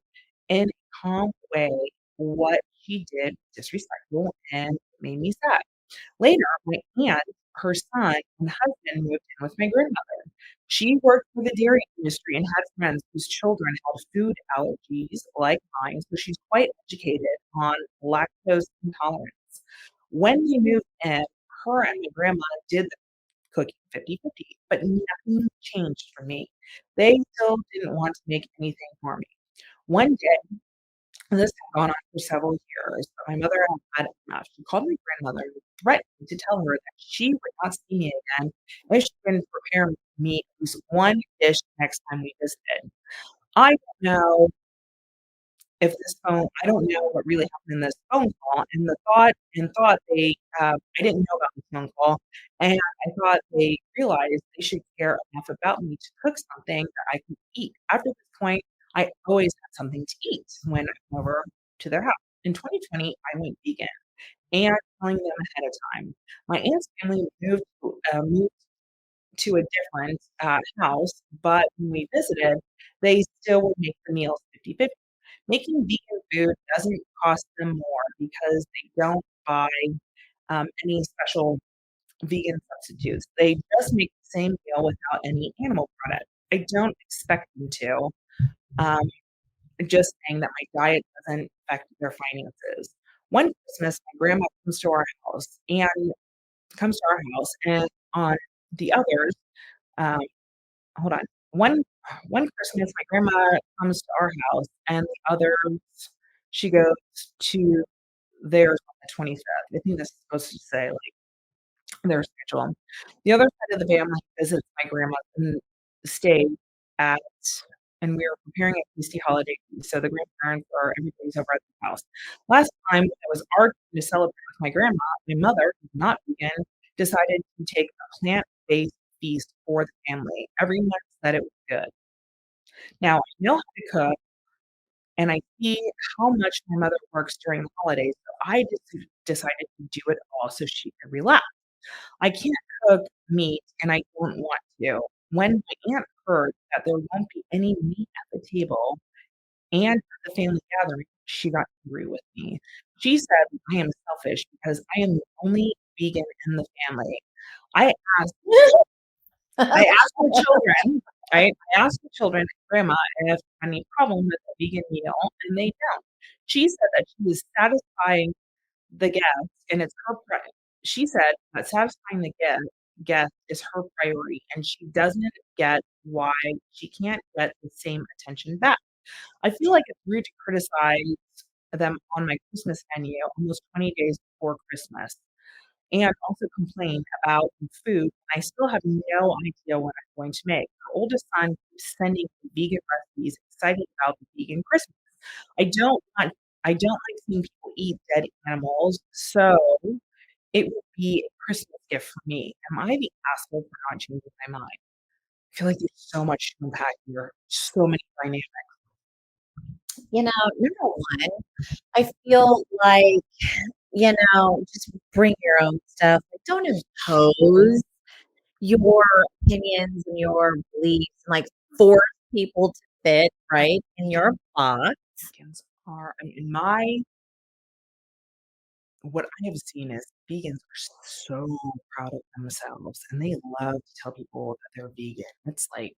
in a calm way what she did was disrespectful and made me sad. Later, my aunt, her son, and husband moved in with my grandmother. She worked for the dairy industry and had friends whose children had food allergies like mine, so she's quite educated on lactose intolerance. When we moved in, her and my grandma did the cooking 50-50, but nothing changed for me. They still didn't want to make anything for me. One day, and this had gone on for several years, but my mother had had enough. She called my grandmother and threatened to tell her that she would not see me again if she didn't prepare me at least one dish next time we visited. I don't know I don't know what really happened in this phone call, and thought they, I didn't know about this phone call, and I thought they realized they should care enough about me to cook something that I could eat. After this point, I always had something to eat when I went over to their house. In 2020, I went vegan and telling them ahead of time. My aunt's family moved to a different house, but when we visited, they still would make the meals 50-50. Making vegan food doesn't cost them more because they don't buy any special vegan substitutes. They just make the same meal without any animal product. I don't expect them to. Um, just saying that my diet doesn't affect their finances. One Christmas, my grandma comes to our house, and on the others, um, hold on. One one Christmas, my grandma comes to our house, and the others, she goes to theirs on the 25th. I think this is supposed to say like their schedule. The other side of the family visits my grandma and stayed at and we were preparing a feasty holiday feast, so the grandparents or everybody's over at the house. Last time when I was arguing to celebrate with my grandma, my mother, who's not vegan, decided to take a plant-based feast for the family. Everyone said it was good. Now I know how to cook and I see how much my mother works during the holidays, so I just decided to do it all so she could relax. I can't cook meat, and I don't want to. When my aunt heard that there won't be any meat at the table and at the family gathering, she got angry with me. She said I am selfish because I am the only vegan in the family. I asked I asked the children, right? I asked the children and grandma if had any problem with a vegan meal, and they don't. She said that she is satisfying the guest, and it's her she said that satisfying the guest is her priority, and she doesn't get why she can't get the same attention back. I feel like it's rude to criticize them on my Christmas menu almost 20 days before Christmas and also complain about the food. I still have no idea what I'm going to make. Our oldest son keeps sending me vegan recipes, excited about the vegan Christmas. I don't want I don't like seeing people eat dead animals, so it would be a Christmas gift for me. Am I the asshole for not changing my mind? I feel like there's so much to unpack here, so many dynamics. Number one, I feel like, just bring your own stuff. Like, don't impose your opinions and your beliefs and like force people to fit right in your box. Vegans are, I mean, in my what I have seen is vegans are so proud of themselves and they love to tell people that they're vegan. It's like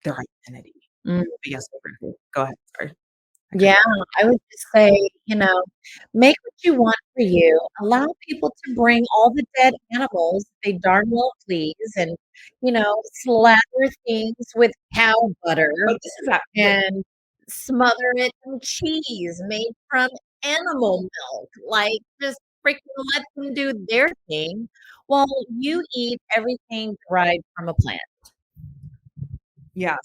their identity. Mm. But yes, I agree with you. Go ahead. Sorry. Yeah, I would just say, make what you want for you. Allow people to bring all the dead animals they darn well please and, slather things with cow butter But this is that and smother it in cheese made from animal milk. Like, just freaking let them do their thing while you eat everything derived from a plant. yeah.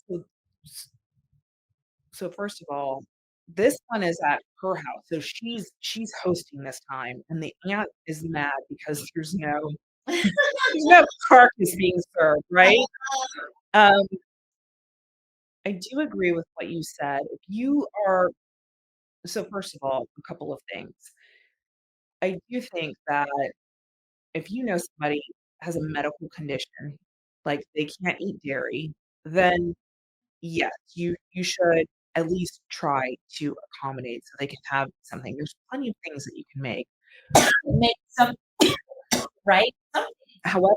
So first of all, this one is at her house. So she's hosting this time and the aunt is mad because there's no carcass being served, right? Um, I do agree with what you said. If you are so first of all, a couple of things. I do think that if you know somebody has a medical condition, like they can't eat dairy, then yes, you should at least try to accommodate so they can have something. There's plenty of things that you can make. Make some right? However,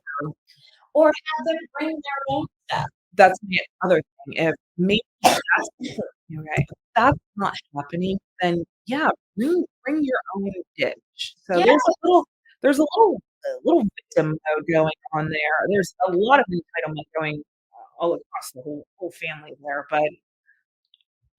Or have them bring their own stuff. that's the other thing. If maybe that's okay, if that's not happening, then yeah, bring your own dish. So Yeah. there's a little victim mode going on there. There's a lot of entitlement going all across the whole family there. But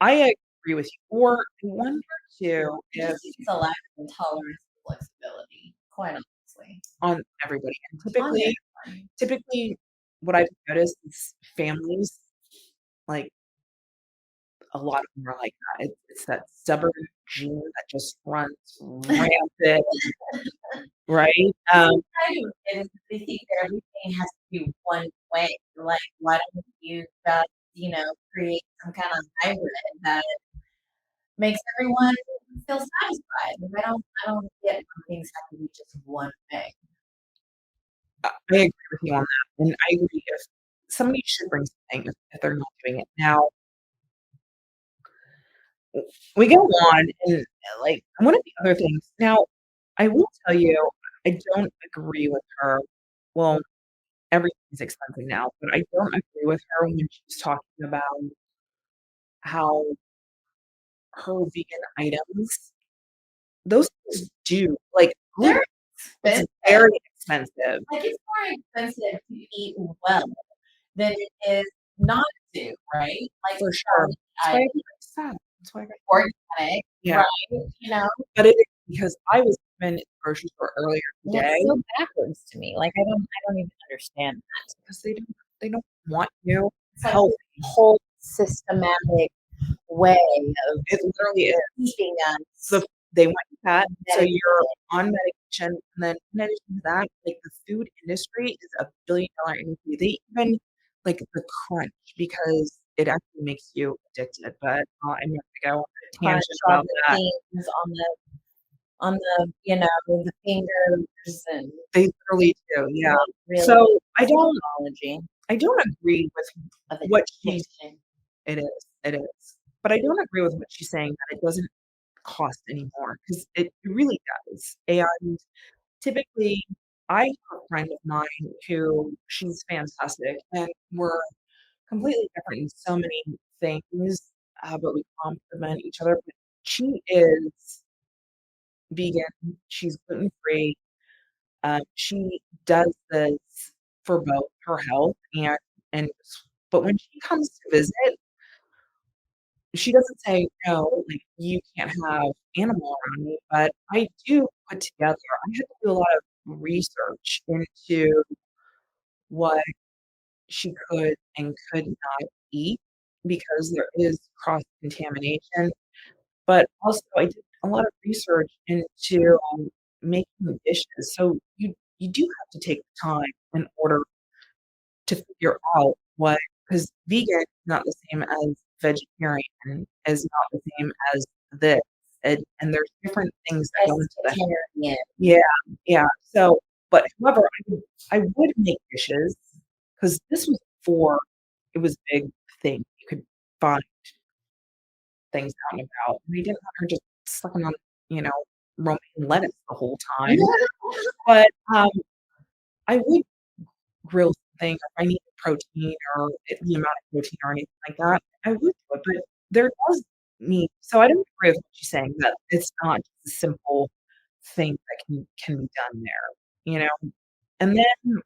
I agree with you. Or I wonder too if It's a lack of intolerance and flexibility, quite honestly. on everybody, and On typically what I've noticed is families like a lot of them are like that. It's that stubborn gene that just runs rampant, right? Kind of, and they think that everything has to be one way. Like, why don't you just create some kind of hybrid that makes everyone feel satisfied. I don't get when things have to be just one thing. I agree with you on that, and I agree if somebody should bring something if they're not doing it. Now, we go on and, like, one of the other things now, I will tell you, I don't agree with her. Well, everything's expensive now, but I don't agree with her when she's talking about how her vegan items, those things do like, They're it's expensive. very expensive. Like it's more expensive to eat well than it is not to, right? Like For sure. That's why I I get upset. That's why I get organic, yeah. right? But it is because I was even in the grocery store earlier And it's today so backwards to me. Like I don't even understand that. because they don't want you It's like healthy. this whole systematic way of It literally is. keeping us So they want you fat, so medicated. you're on medication, and then in addition to that, like, the food industry is a billion-dollar industry. They even like the crunch because it actually makes you addicted, but, I'm not gonna go on a Crunch tangent all about the that. things on the the fingers and They literally do, yeah. really So, technology I don't agree with of what she's addiction. it is, but I don't agree with what she's saying that it doesn't cost anymore because it really does, and typically, I have a friend of mine who she's fantastic, and we're completely different in so many things, but we complement each other, but she is vegan, she's gluten-free, she does this for both her health and but when she comes to visit, she doesn't say, "No, like, you can't have animal around me," but I do put together I had to do a lot of research into what she could and could not eat because there is cross-contamination, but also I did a lot of research into making dishes, so you do have to take the time in order to figure out what because vegan is not the same as vegetarian, is not the same as this, and there's different things that go into the Pescatarian. yeah, yeah, so but however, I would make dishes because this was before it was a big thing. You could find things out and about, and I didn't want her just sucking on, you know, romaine lettuce the whole time, but, I would grill something if I needed protein or the amount of protein or anything like that, I would do it, but there does need so I don't agree with what she's saying that it's not just a simple thing that can be done there, you know? And then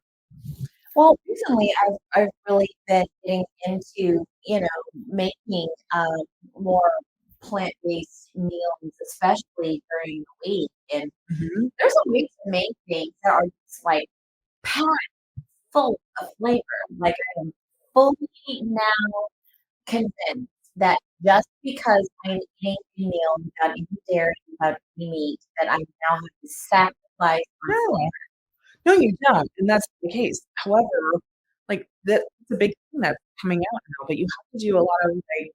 Well, recently I've really been getting into, making more plant-based meals, especially during the week. And mhm, there's a way to make things that are just like packed full of flavor. Like I am fully now convinced that just because I'm eating a meal without any dairy, without any meat, that I now have to sacrifice my no. flavor. No, you don't, and that's the case. However, like, that's a big thing that's coming out now, but you have to do a lot of, like,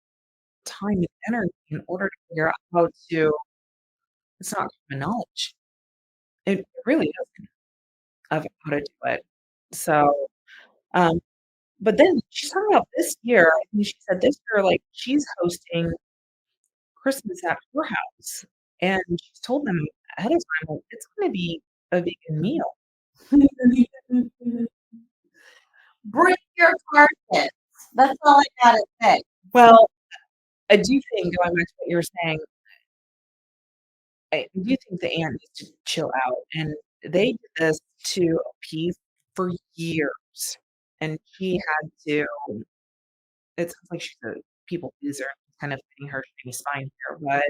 time and energy in order to figure out how to it's not common knowledge. It really isn't of how to do it. So, um, but then she's talking about this year, I think she said this year, like, she's hosting Christmas at her house, and she's told them ahead of time, like, it's gonna be a vegan meal. Bring your carcass. That's all I gotta say. Well, I do think going back to what you were saying, I do think the aunt needs to chill out, and they did this to appease for years, and she had to it sounds like she's a people pleaser, kind of getting her shitty spine here, but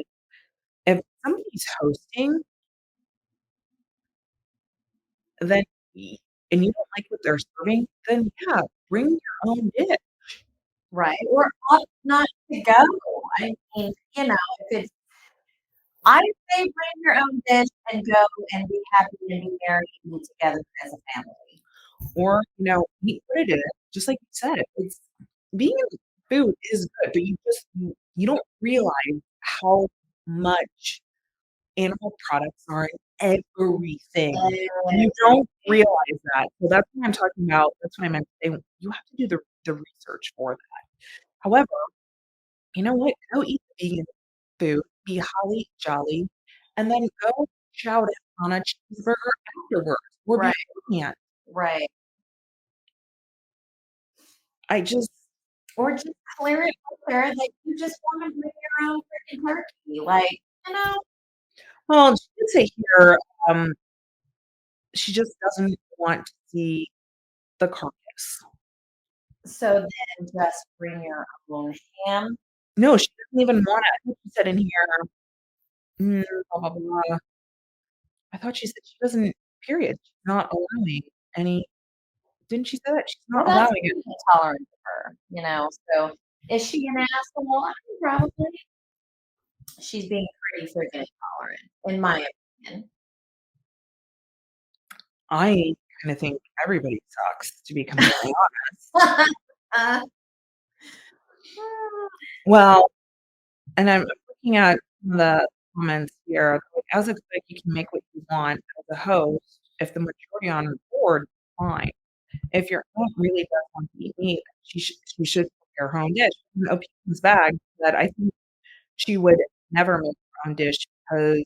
if somebody's hosting, then y and you don't like what they're serving, then yeah, bring your own dish. Right? Or opt not to go. I mean, if it's I say bring your own dish and go and be happy and be merry and be together as a family. Or, eat what it is, just like you said, it's being food is good, but you don't realize how much animal products are in everything. You don't realize that. So that's what I'm talking about. That's what I meant to say. You have to do the research for that. However, you know what? Go eat the vegan food, be holly jolly, and then go shout it on a cheeseburger afterwards or Right, beforehand. right. I just Or just clear it with her that you just wanna bring your own freaking turkey, like, you know? well, she did say here, she just doesn't want to see the carcass. So then just bring your own ham. No, she doesn't even want it. I think she said in here, blah, blah, blah. I thought she said she doesn't period. She's not allowing any didn't she say that? She's Well, not that's allowing it. being tolerant of her, you know? So, is she an asshole? I mean, probably. She's being pretty freaking intolerant, in my opinion. I kinda think everybody sucks, to be completely honest. Uh, Well, and I'm looking at the comments here, like, as a cook, you can make what you want. As a host, if the majority on the board, fine. If your aunt really does want to eat meat, she should prepare her own dish. And Opinions Bag said, "I think she would never make her own dish because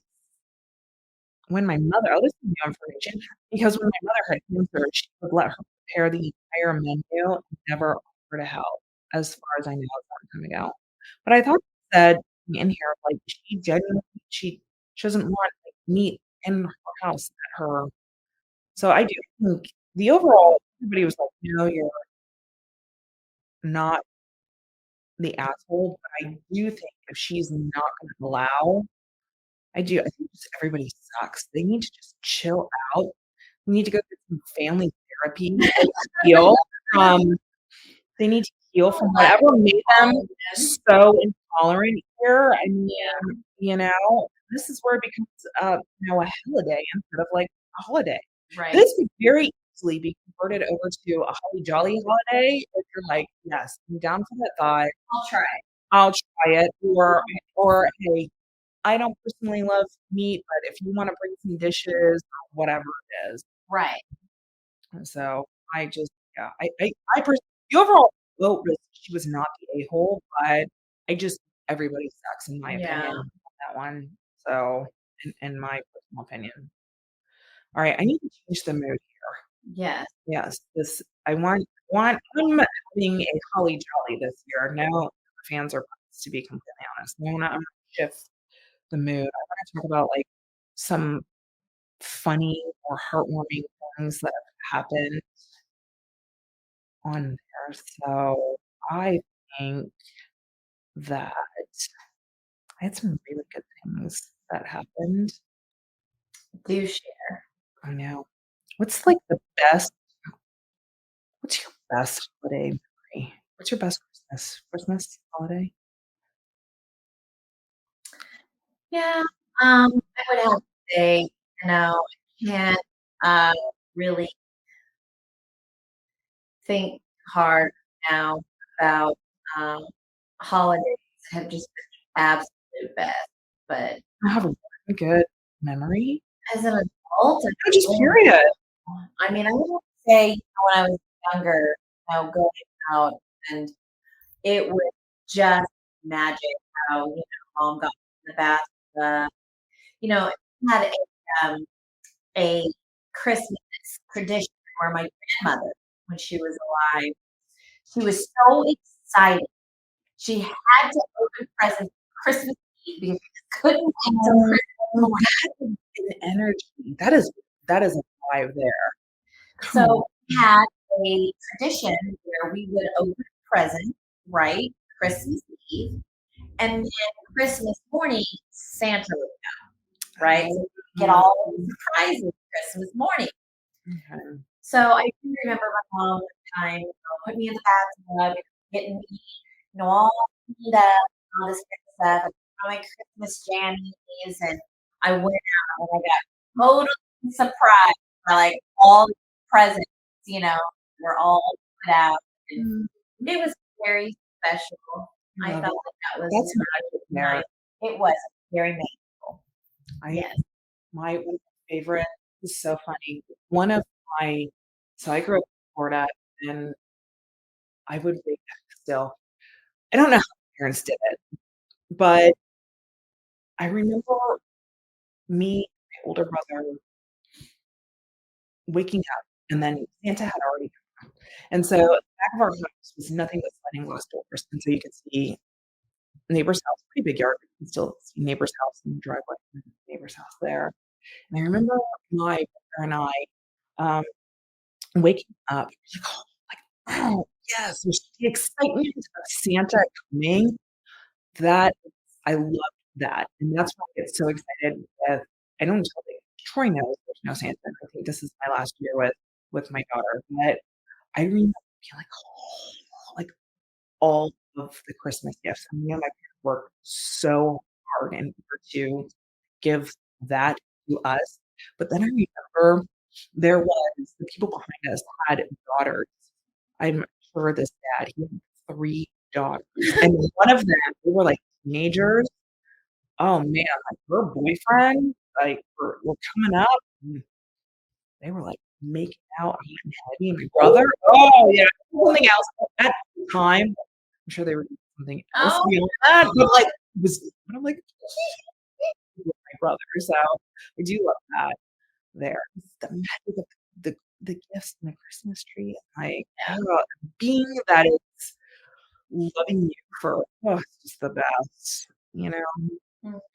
when my mother" I'll listen to the information, "because when my mother had cancer, she would let her prepare the entire menu and never offer to help," as far as I know, a long time ago. But I thought it said in here, like, she genuinely she doesn't want, like, meat in her house at her so I do think the overall everybody was like, "No, you're not the asshole," but I do think if she's not gonna allow I think just everybody sucks. They need to just chill out. We need to go get some family therapy, like, heal from they need to heal from whatever made them so intolerant here. I mean, this is where it becomes, a holiday instead of, like, a holiday. right. This could very easily be converted over to a holly jolly holiday if you're like, "Yes, I'm down for that thought. I'll try. I'll try it," or, "Hey, I don't personally love meat, but if you wanna bring some dishes," or whatever it is. Right. And so, I just yeah, I pers the overall vote was she was not the a-hole, but I just everybody sucks in my opinion Yeah. on that one. So, in my personal opinion. Alright, I need to change the mood here. Yes. Yes, this I'm having a holly jolly this year. No fans are biased, to be completely honest. I'm gonna shift the mood. I wanna talk about, like, some funny or heartwarming things that have happened on there. So, I think that I had some really good things that happened. Do share. I know. What's, like, the best what's your best holiday memory? What's your best Christmas holiday? Yeah. I would have to say, you know, I can't, really think hard now about, um, holidays have just been the absolute best, but I have a really good memory. as an adult, I'm just don't curious. I mean, I would say, you know, when I was younger, you know, going out and it was just magic how, you know, mom got in the bathtub. You know, I had a Christmas tradition where my grandmother, when she was alive, she was so excited. She had to open presents Christmas Eve because she couldn't wait till Oh, Christmas morning. that is an energy. That is a vibe there. Come on. So we had a tradition where we would open presents, right? Christmas Eve, and then Christmas morning, Santa would come, right? So we get all the surprises Christmas morning. Okay. So I do remember my mom one time, put me in the bathtub, getting me, you know, all cleaned up, all this good stuff. I put on my Christmas jammies, and I went out and I got totally surprised by like all the presents, you know, were all put out. And Mm. it was very special. I I love felt it. like that was That's magic nice. there. It was very meaningful. I Yes. my one of my favorite this is so funny. One of my so I grew up in Florida and I would wake up still. I don't know how my parents did it, but I remember me and my older brother waking up and then Santa had already come. And so the back of our house was nothing but sliding glass doors. And so you could see neighbor's house, pretty big yard, but you can still see neighbor's house in the driveway and neighbor's house there. And I remember my brother and I um, waking up, like, oh, oh, yes, there's the excitement of Santa coming. That I love that, and that's why I get so excited with I don't tell the Troy knows there's no Santa. I think this is my last year with my daughter, but I remember being like, "Oh," like, all of the Christmas gifts. And me and my parents worked so hard in order to give that to us, but then I remember there was the people behind us had daughters. I'm sure this dad, he had 3 daughters, and one of them, they were, like, teenagers. Oh, man, like, her boyfriend, like, were coming up, and they were, like, making out hot and heavy, and my brother oh, yeah, something else at the time, I'm sure they were doing something else Oh, beyond that, but, like, it was but I'm like, with my brother, so I do love that there. It's the magic of the gifts and the Christmas tree, and, like, being that it's loving you for oh, it's just the best, you know?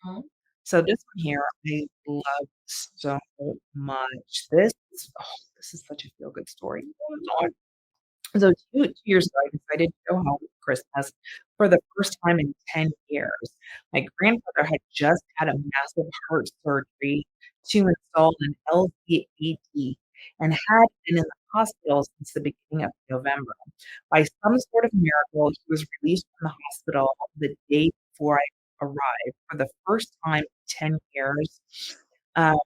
mhm. So this one here, I love so much. This is such a feel good story. So 2 years ago, I decided to go home for Christmas for the first time in 10 years. My grandfather had just had a massive heart surgery to install an LVAD and had been in the hospital since the beginning of November. By some sort of miracle, he was released from the hospital the day before I arrived for the first time in 10 years. Um,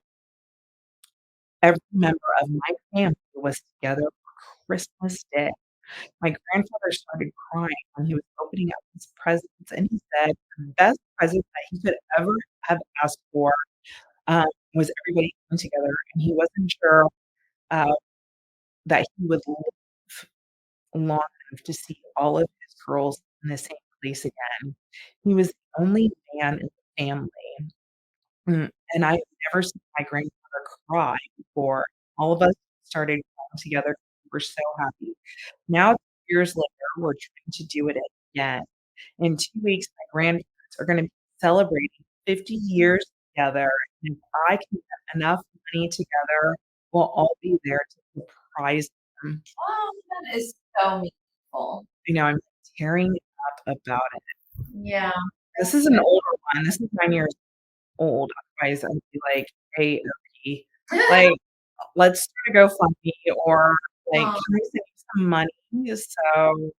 every member of my family was together for Christmas Day. My grandfather started crying when he was opening up his presents, and he said the best present that he could ever have asked for, was everybody coming together, and he wasn't sure, uh, that he would live long enough to see all of his girls in the same place again. He was the only man in the family, and I've never seen my grandfather cry before. All of us started crying together. We were so happy. Now, 2 years later, we're trying to do it again. In 2 weeks, my grandparents are gonna be celebrating 50 years together, and if I can get enough money together, we'll all be there to surprise them. Oh, that is so meaningful. You know, I'm tearing up about it. Yeah. This is an older one, this is 9 years old, otherwise I'd be like, "Hey, Opie, like, let's start a GoFundMe or, like, Oh, can I send you some money?" So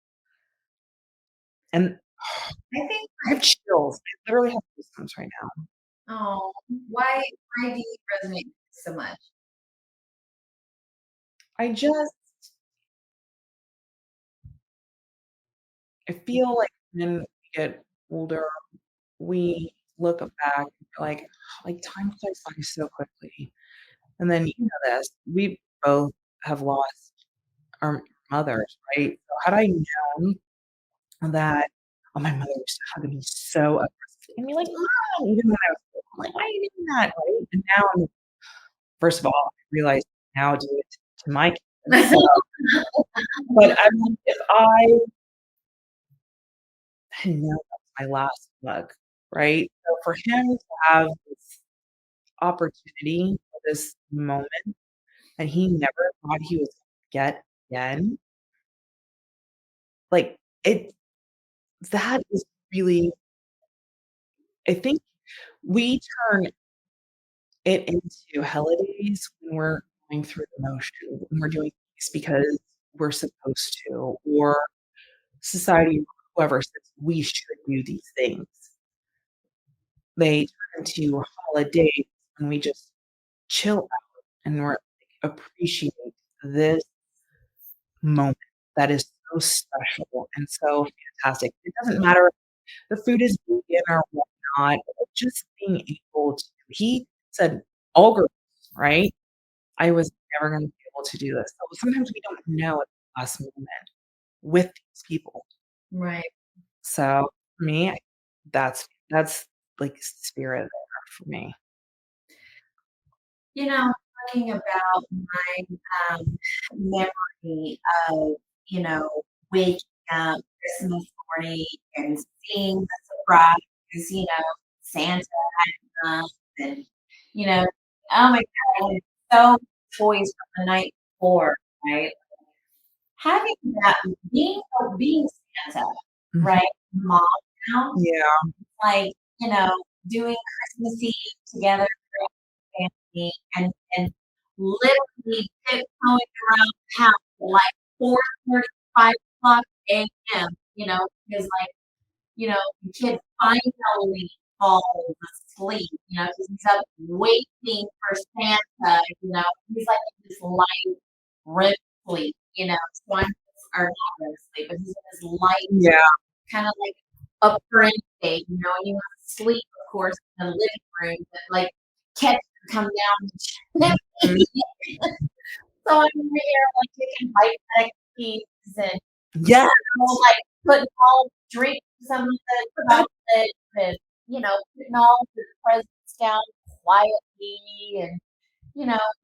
and I think I have chills. I literally have goosebumps right now. oh, why do you resonate with this so much? I just I feel like when we get older, we look back and we're like, time flies by so quickly. And then you know this, we both have lost our mothers, right? So had I known that oh, my mother used to hug me so aggressively and be like, "Mom," even when I was little, I'm like, "Why are you doing that?" Right? And now I'm first of all, I realize now do it to my kids. So, but I mean, if I had known that was my last hug, right? So for him to have this opportunity for this moment and he never thought he was gonna get again, like, it that is really I think we turn it into Helladays when we're going through the motion, when we're doing things because we're supposed to, or society, whoever says we should do these things. They turn into holidays when we just chill out and we're like, appreciate this moment that is so special and so fantastic. It doesn't matter if the food is vegan or whatnot, just being able to he said, "All girls," right? I was never gonna be able to do this. So sometimes we don't know at the last moment with these people. Right. So for me, that's like spirit there for me. You know, talking about my memory of, you know, waking up Christmas morning and seeing the surprise, Santa had come and, you know, oh my God, I had so toys from the night before, right? Having that being Santa, Mhm. right? Mom now, Yeah, like, doing Christmas Eve together family and literally tiptoeing around the house at like 4:30, 5 o'clock AM, because the kid finally falls asleep, because he's up waiting for Santa, he's like in this light REM sleep, so I'm or not REM sleep, but he's in this light yeah, kind of like upper end state, and you want to sleep, of course, in the living room, but like catch him come down and mhm. so I'm over here like taking bite back keys and Yeah, like putting all drinking some of the chocolate and putting all the presents down quietly and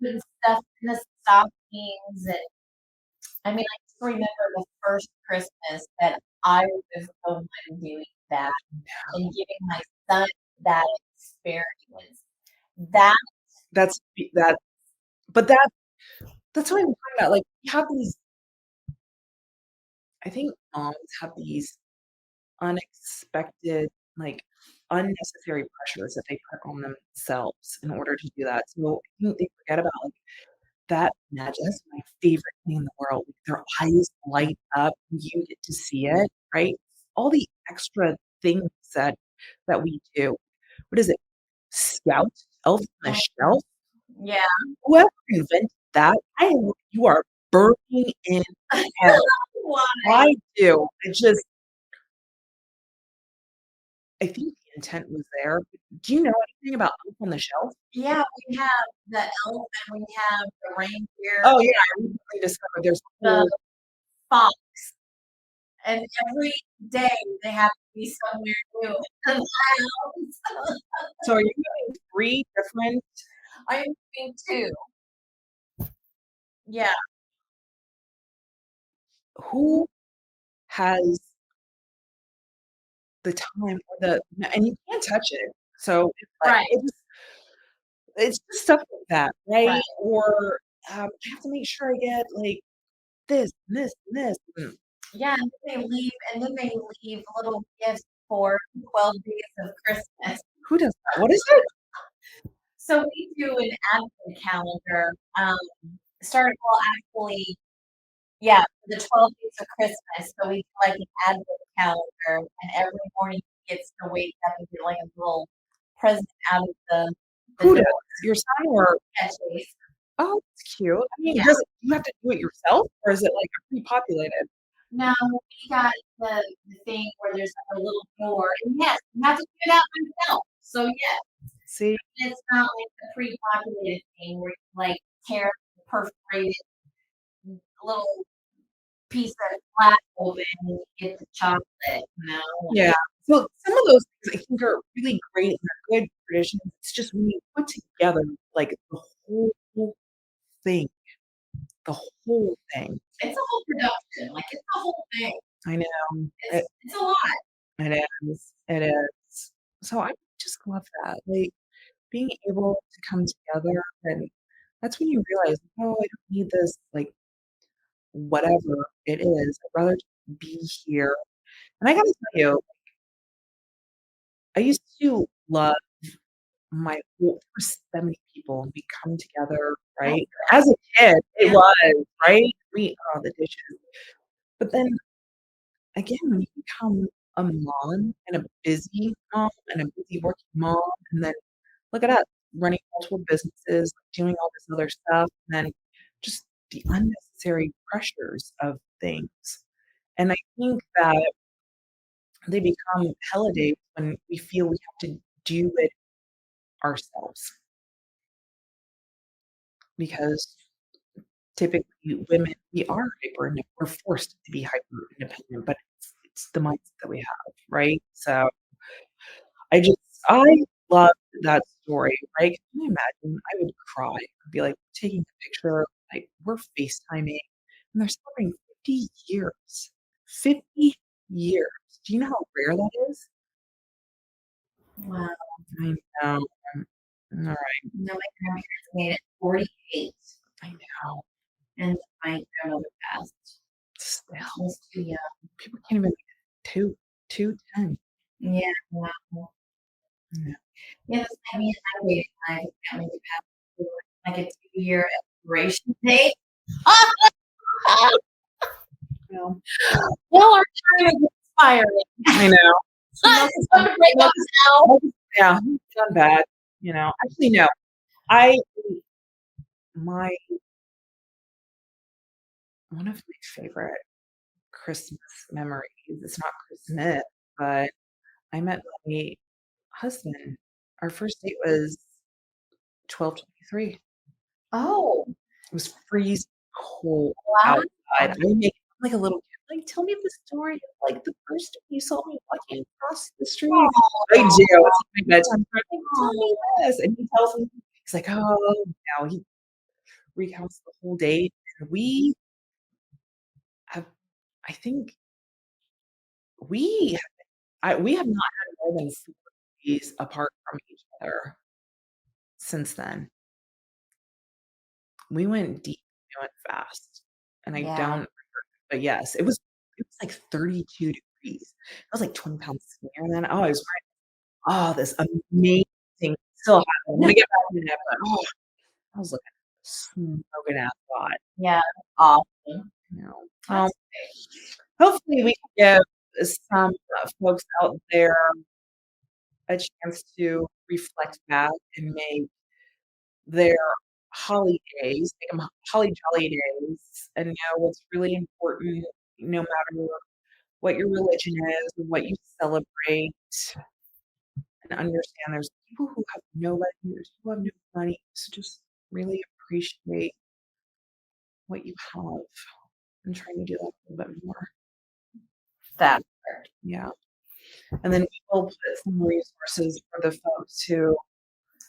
putting stuff in the stockings and I mean I just remember the first Christmas that I was the one doing that and giving my son that experience. That that's that but that's what I'm talking about, like, we have these I think moms have these unexpected, like, unnecessary pressures that they put on themselves in order to do that, so I think they forget about, like, that magic that's my favorite thing in the world, like, their eyes light up, you get to see it, right? All the extra things that we do. What is it? Scout? Elf on the Shelf? yeah. Whoever invented that, I hope you are burning in hell. Why? I do. It just I think the intent was there. Do you know anything about Elf on the Shelf? Yeah, we have the elf and we have the reindeer, Oh, yeah, I recently discovered there's a the whole fox, and every day they have to be somewhere new in the house. so are you doing 3 different I am doing 2. Yeah, who has the time or the and you can't touch it. So, it's like right, it's just stuff like that, right. right? Or, I have to make sure I get, like, this, and this, and this, Yeah, and then they leave little gifts for 12 days of Christmas. who does that? What is it? So we do an advent calendar, actually, yeah, the 12 days of Christmas, so we do, like, an advent calendar, and every morning he gets to wake up and get, like, a little present out of the Who door. does? Your son or Yeah, Chase. oh, that's cute. I mean, Yeah. does it you have to do it yourself, or is it, like, pre-populated? No, we got the thing where there's, like, a little door, and yes, you have to do it out myself. So, yes, See? it's not like the pre-populated thing where you, like, tear the perforated little piece of glass open and you get the chocolate, Yeah. So, some of those things I think are really great and are good traditions. It's just when you put together, like, the whole thing, the whole thing. It's a whole production, like, it's a whole thing. I know. It's a lot. It is. So I just love that, like, being able to come together and that's when you realize, "Oh, I don't need this, like, whatever it is. I'd rather just be here." And I gotta tell you, I used to love my whole there were so many people and we come together, Oh, right? As a kid, it yeah. was, right? We oh, the dishes. But then again, when you become a mom and a busy mom and a busy working mom, and then look at us running multiple businesses, doing all this other stuff, and then just the unnecessary pressures of things. And I think that they become Helladays when we feel we have to do it ourselves because typically women, we are we're forced to be hyper independent, but it's the mindset that we have, right? So I just I love that story, right? Can you imagine? I would cry. I'd be like taking a picture, like we're FaceTiming, and they're celebrating 50 years. 50 years. Do you know how rare that is? Wow. I know. All right. No, my grandparents made it 48, I know. and my grandmother passed. Still, I was too young. people can't even make it 210. Yeah, wow. Yeah. Yeah, that's I mean, I waited my family to pass through like a 2-year expiration date. Well, Well, our time is expiring. I know. It's going to break up now. Yeah, done bad. Actually, no. I my one of my favorite Christmas memories. It's not Christmas, but I met my husband. Our first date was 12/23. Oh, It was freezing cold wow. outside. I'm like a little kid. Like, tell me the story of like the first time you saw me walking across the street. I do. It's like my bedtime story. Like, tell me this. And he tells me, he's like, oh, no. He recounts the whole date. And we have, I think we we have not had more than 4 days apart from each other since then. We went deep, we went fast, and I Yeah. don't but yes, it was like 32 degrees. I was like 20 pounds skinnier than oh, I was wearing this amazing still have it. I'm gonna get back in it, but I was looking smoking ass hot, Yeah. Awesome. you know. That's Hopefully we can give some folks out there a chance to reflect back and make their make them holly jolly days and know what's really important no matter what your religion is and what you celebrate and understand there's people who have no money, there's people who have no money. So just really appreciate what you have and trying to do that a little bit more. that. Yeah. And then we will put some resources for the folks who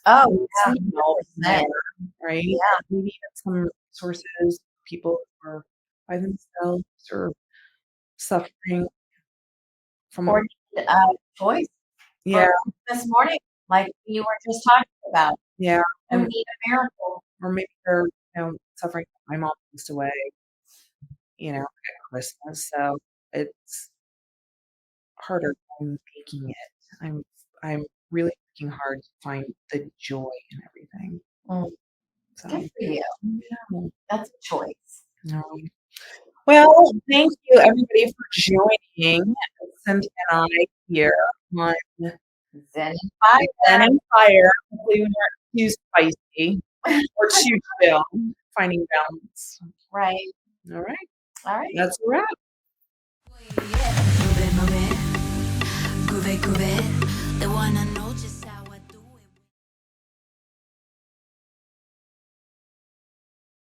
Oh, need yeah. some help there, 100%. right? Yeah. We need some resources, people who are by themselves or suffering from Or choice yeah, for this morning, like you were just talking about. yeah. Who And need a miracle. or maybe they're, suffering. My mom passed away, at Christmas, so it's harder than making it. I'm really working hard to find the joy in everything. Mm, So good for you. yeah. That's a choice. No. Well, thank you everybody for joining Cynthia and I here on Zen and fire. Zen and Fire. Hopefully we weren't too spicy or too chill. Finding balance. Right. All right. All right. That's a wrap. Yeah.